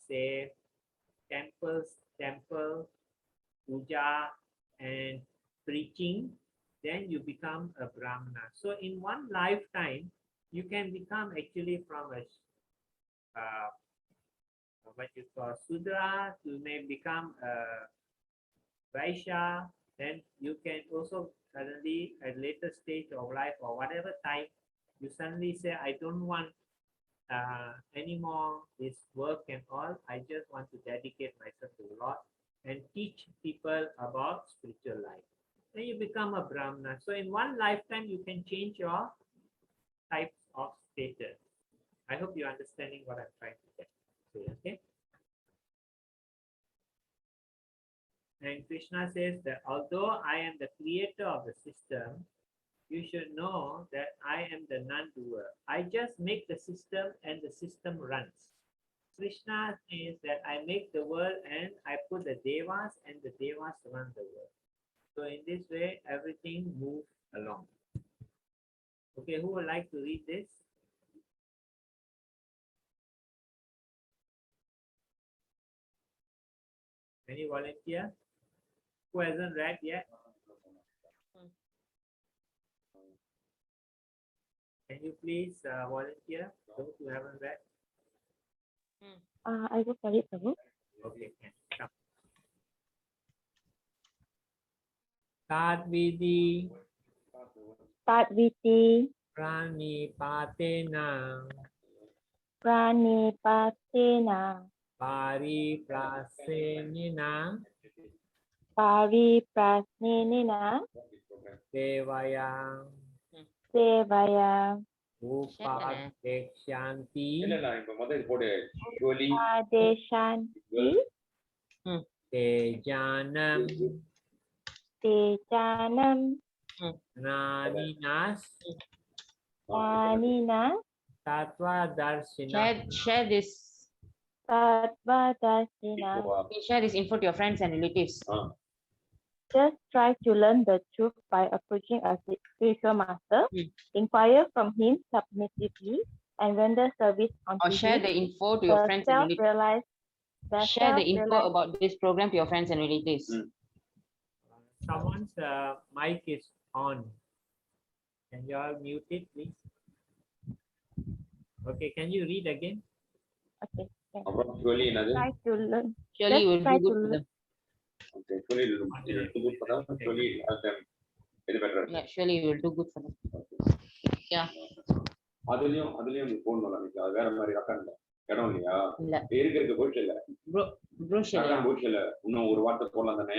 say, temple, puja, and preaching. Then you become a Brahmana. So in one lifetime, you can become actually from a what you call Sudra, you may become a Vaishya, then you can also suddenly at later stage of life or whatever time, you suddenly say, I don't want anymore this work and all. I just want to dedicate myself to the Lord and teach people about spiritual life. Then you become a Brahmana. So in one lifetime, you can change your types of status. I hope you're understanding what I'm trying to say. Okay. And Krishna says that although I am the creator of the system, you should know that I am the non-doer. I just make the system and the system runs. Krishna says that I make the world and I put the devas and the devas run the world. So in this way, everything moves along. Okay, who would like to read this? Any volunteer? Who hasn't read yet? Can you please volunteer those who haven't read? I will tell it, Prabhu. Okay, come. Tadvidi Tatviti prani patena pranipatena pariprasenina pariprasnenina devaya sevaya upadekshanti adeshanti tejanam tejanam naninas anina tatva darshina. Share this. tattvadasina. Share this info to your friends and relatives. Just try to learn the truth by approaching a spiritual master. Inquire from him submissively and render service unto Or share him. the info to your friends and relatives. Share the info about this program to your friends and relatives. Someone's mic is on. Can you all mute it, please? Okay, can you read again? Okay. Surely Try to learn. Surely you will try do good to for them. Okay, surely it will do good for them. Surely help them get better. Yeah, surely you will do good for them. Yeah. அதுலயும் நீ போடணும் நினைக்க அது வேற மாதிரி ரகம் இல்ல இடம் இல்லையா இல்ல. இருக்கிறது போயிட்டு இல்ல Brochure. போயிட்டு இல்ல இன்னும் ஒரு வார்த்தை போடலாம் தானே.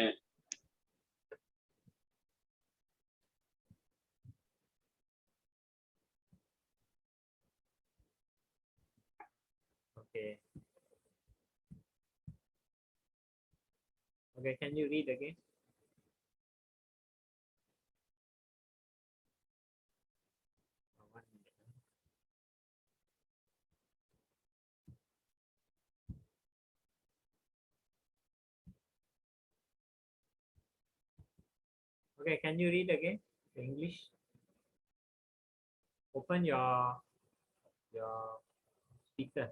Okay. Okay, can you read again? Okay, can you read again the English? Open your speaker.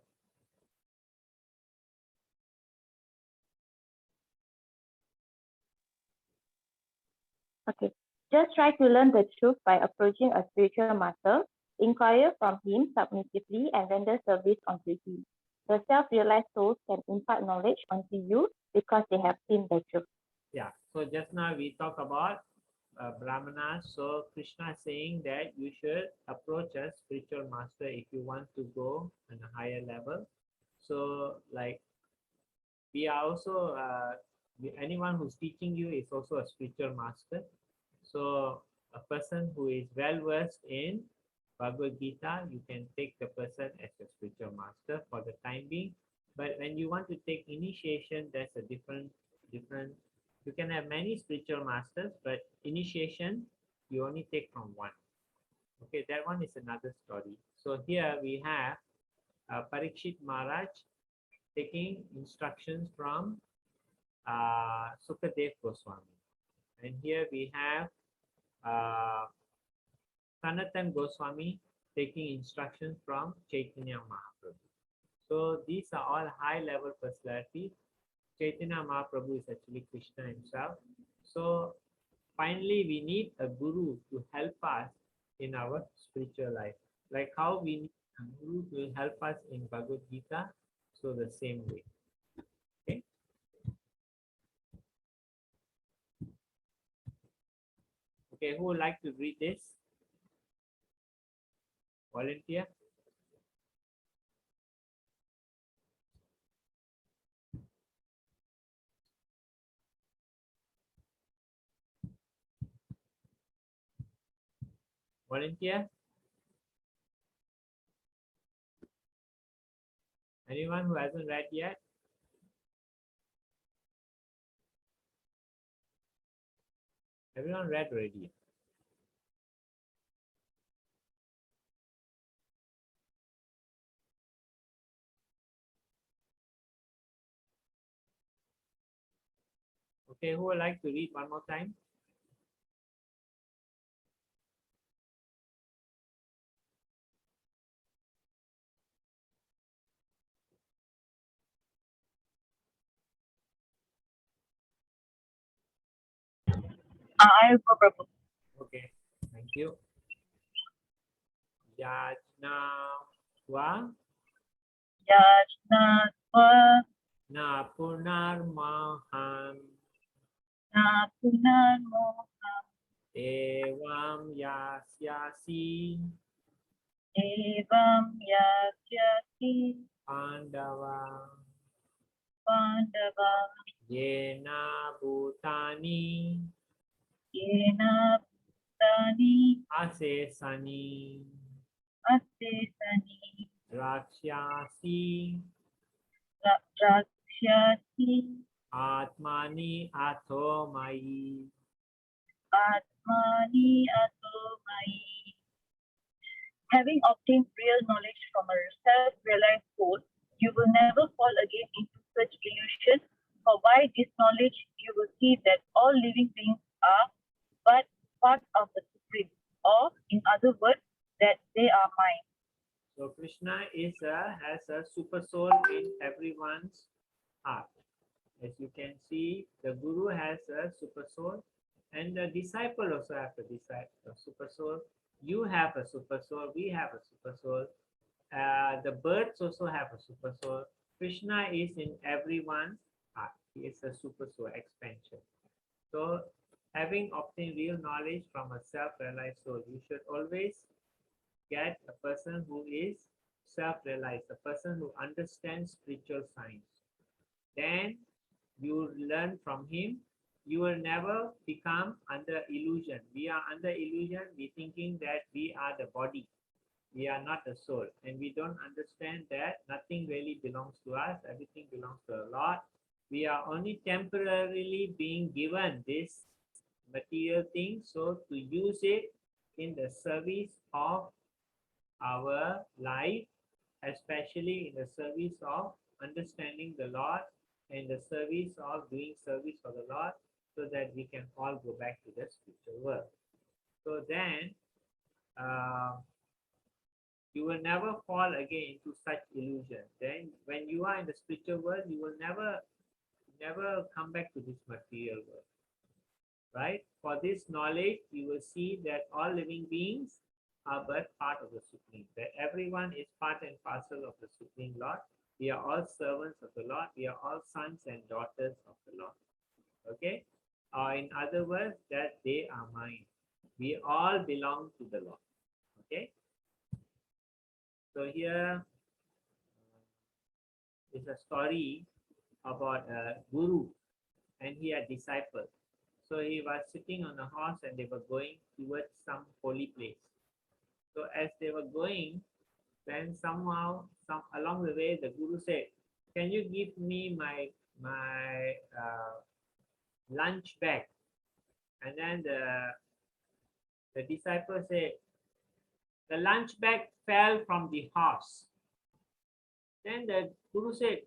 Okay. Just try to learn the truth by approaching a spiritual master. Inquire from him submissively and render service unto him. The self-realized souls can impart knowledge unto you because they have seen the truth. Yeah. So just now we talk about Brahmana. So Krishna is saying that you should approach a spiritual master if you want to go on a higher level. So like we are also anyone who's teaching you is also a spiritual master. So a person who is well versed in Bhagavad Gita, you can take the person as a spiritual master for the time being. But when you want to take initiation, there's a different. You can have many spiritual masters, but initiation you only take from one. Okay, that one is another story. So here we have Parikshit Maharaj taking instructions from Sukadev Goswami. And here we have Sanatan Goswami taking instructions from Chaitanya Mahaprabhu. So these are all high-level personalities. Chaitanya Mahaprabhu is actually Krishna himself. So finally, we need a guru to help us in our spiritual life. Like how we need a guru to help us in Bhagavad Gita, so the same way. Okay. Okay, who would like to read this? Volunteer? Volunteer? Anyone who hasn't read yet? Everyone read already. Okay, who would like to read one more time? I'll go, Prabhu. Okay, thank you. Yajna Yajnatva na punarmaham na punarmoham evam yasyasi evam yasyasi pandava pandava yena bhutani yena bhutani asesani asesani rakshasi rakshasi atmani atho mai. atmani atomai. Having obtained real knowledge from a self-realized soul, you will never fall again into such illusions, for by this knowledge you will see that all living beings are but part of the Supreme, or in other words, that they are mine. So Krishna has a super soul in everyone's heart. As you can see, the Guru has a super soul, and the disciple also has a super soul. You have a super soul. We have a super soul. The birds also have a super soul. Krishna is in everyone's heart. He is a super soul expansion. So, having obtained real knowledge from a self-realized soul, you should always get a person who is self-realized, a person who understands spiritual science. Then you learn from him. You will never become under illusion. We are under illusion. We thinking that we are the body. We are not the soul. And we don't understand that nothing really belongs to us. Everything belongs to the Lord. We are only temporarily being given this material thing. So to use it in the service of our life, especially in the service of understanding the Lord and the service of doing service for the Lord, so that we can all go back to the spiritual world. So then you will never fall again into such illusion. Then when you are in the spiritual world, you will never come back to this material world. Right? For this knowledge, you will see that all living beings are but part of the Supreme. That everyone is part and parcel of the Supreme Lord. We are all servants of the Lord. We are all sons and daughters of the Lord. Okay? In other words, that they are mine. We all belong to the Lord. Okay? So here is a story about a guru and he had disciples. So he was sitting on a horse and they were going towards some holy place. So as they were going, then somehow, along the way, the guru said, "Can you give me my lunch bag?" And then the disciple said, "The lunch bag fell from the horse." Then the guru said,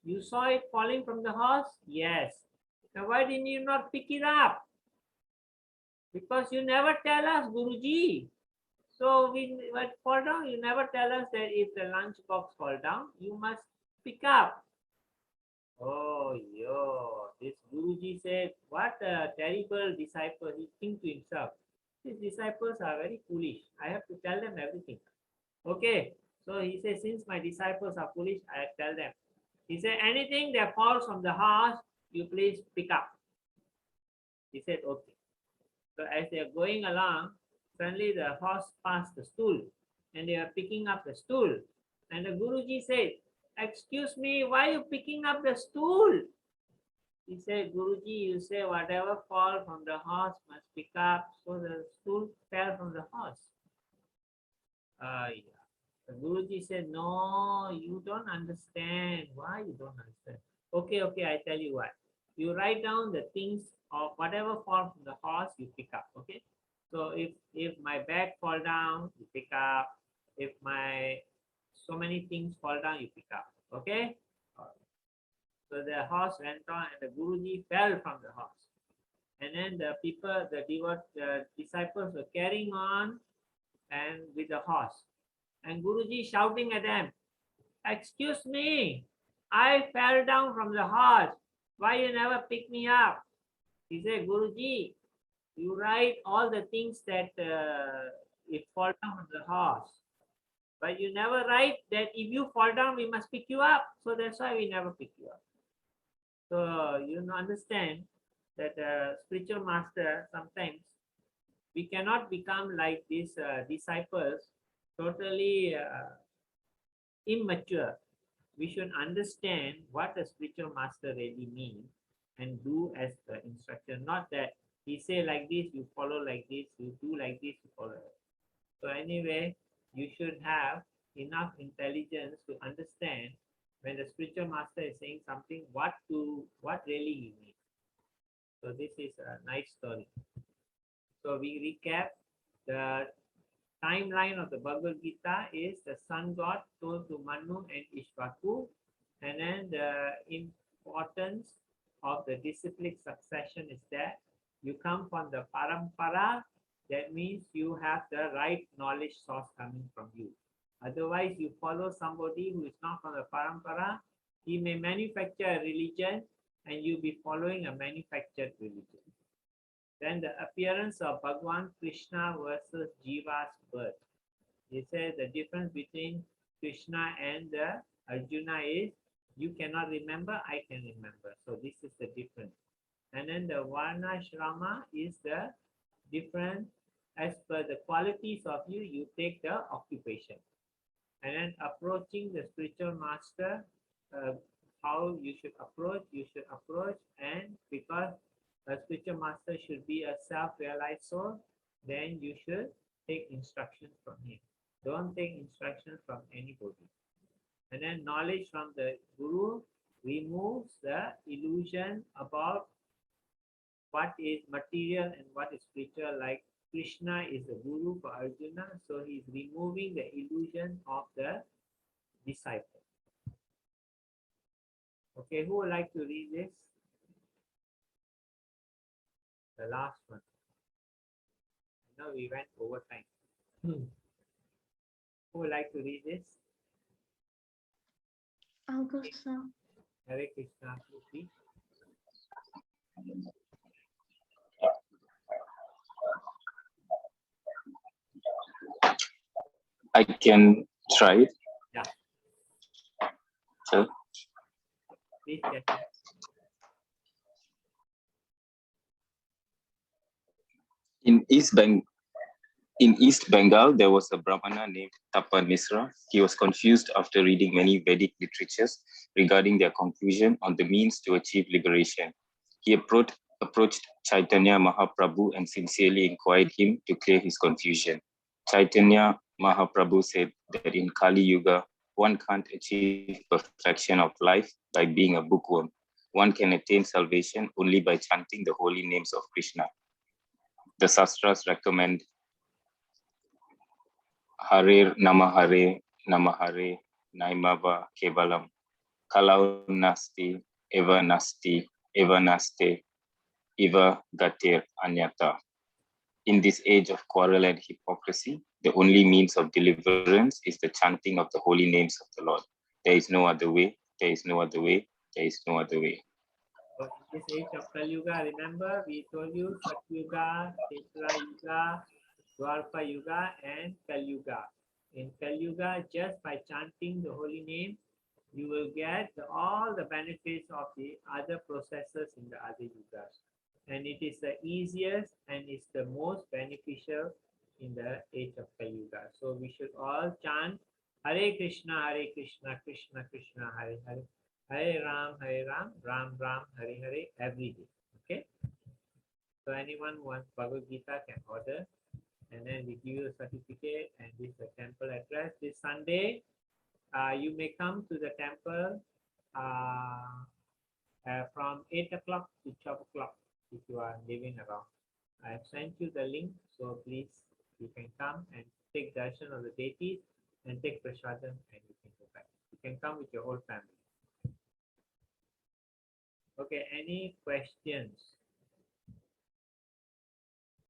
"You saw it falling from the horse?" "Yes." "Now why didn't you not pick it up?" "Because you never tell us, Guruji. So we fall down, you never tell us that if the lunch box fall down, you must pick up." Oh, this Guruji said, what a terrible disciple. He thinks to himself, these disciples are very foolish. I have to tell them everything. Okay, so he said, since my disciples are foolish, I tell them. He said, anything that falls from the horse, you please pick up. He said, okay. So as they are going along, suddenly the horse passed the stool and they are picking up the stool. And the Guruji said, "Excuse me, why are you picking up the stool?" He said, "Guruji, you say whatever fall from the horse must pick up." So the stool fell from the horse. Yeah. The Guruji said, "No, you don't understand." "Why you don't understand?" Okay, I tell you what. You write down the things of whatever fall from the horse, you pick up. Okay. So if my bag fall down, you pick up. If my so many things fall down, you pick up. Okay. So the horse went on, and the Guruji fell from the horse. And then the disciples were carrying on, and with the horse. And Guruji shouting at them, "Excuse me, I fell down from the horse. Why you never pick me up?" He said, "Guruji, you write all the things that it fall down from the horse. But you never write that if you fall down, we must pick you up. So that's why we never pick you up." So you understand that spiritual master, sometimes we cannot become like these disciples, totally immature. We should understand what a spiritual master really means and do as the instruction, not that he say like this, you follow like this, you do like this, you follow. So anyway, you should have enough intelligence to understand when the spiritual master is saying something, what really he means. So this is a nice story. So we recap. The timeline of the Bhagavad Gita is the sun god told to Manu and Ishvaku, and then the importance of the disciplic succession is that you come from the parampara. That means you have the right knowledge source coming from you. Otherwise, you follow somebody who is not from the parampara. He may manufacture a religion and you'll be following a manufactured religion. Then the appearance of Bhagwan Krishna versus Jiva's birth. He says the difference between Krishna and the Arjuna is you cannot remember, I can remember. So this is the difference. And then the Varnashrama is the difference as per the qualities of you, you take the occupation. And then approaching the spiritual master, how you should approach, and because a spiritual master should be a self-realized soul, then you should take instructions from him. Don't take instructions from anybody. And then knowledge from the guru removes the illusion about what is material and what is spiritual. Like Krishna is the guru for Arjuna, so he is removing the illusion of the disciple. Okay, who would like to read this? The last one. Now we went over time. Who would like to read this? I'll go, sir. Hare Krishna, please. I can try. Yeah. So, Please get it. in East Bengal, there was a Brahmana named Tapan Misra. He was confused after reading many Vedic literatures regarding their conclusion on the means to achieve liberation. He approached Chaitanya Mahaprabhu and sincerely inquired him to clear his confusion. Chaitanya Mahaprabhu said that in Kali Yuga, one can't achieve perfection of life by being a bookworm. One can attain salvation only by chanting the holy names of Krishna. The Sastras recommend Hare Namahare, Naimava Kevalam, Kalau Nasti, Eva Nasti, Eva Naste, Eva Gatir Anyata. In this age of quarrel and hypocrisy, the only means of deliverance is the chanting of the holy names of the Lord. There is no other way, there is no other way, there is no other way. So in this age of Kali Yuga, remember we told you Satyuga, Tetra Yuga, Dwarpa Yuga, and Kali Yuga. In Kali Yuga, just by chanting the holy name, you will get all the benefits of the other processes in the other yugas. And it is the easiest and it's the most beneficial in the age of Kali Yuga. So we should all chant Hare Krishna, Krishna Krishna, Hare Hare. Hare Ram, Ram Ram, Hare Hare every day. Okay. So anyone who wants Bhagavad Gita can order, and then we give you a certificate, and this is the temple address. This Sunday, you may come to the temple from 8 o'clock to 12 o'clock if you are living around. I have sent you the link, so please you can come and take darshan of the deities and take prasadam, and you can go back. You can come with your whole family. Okay, any questions?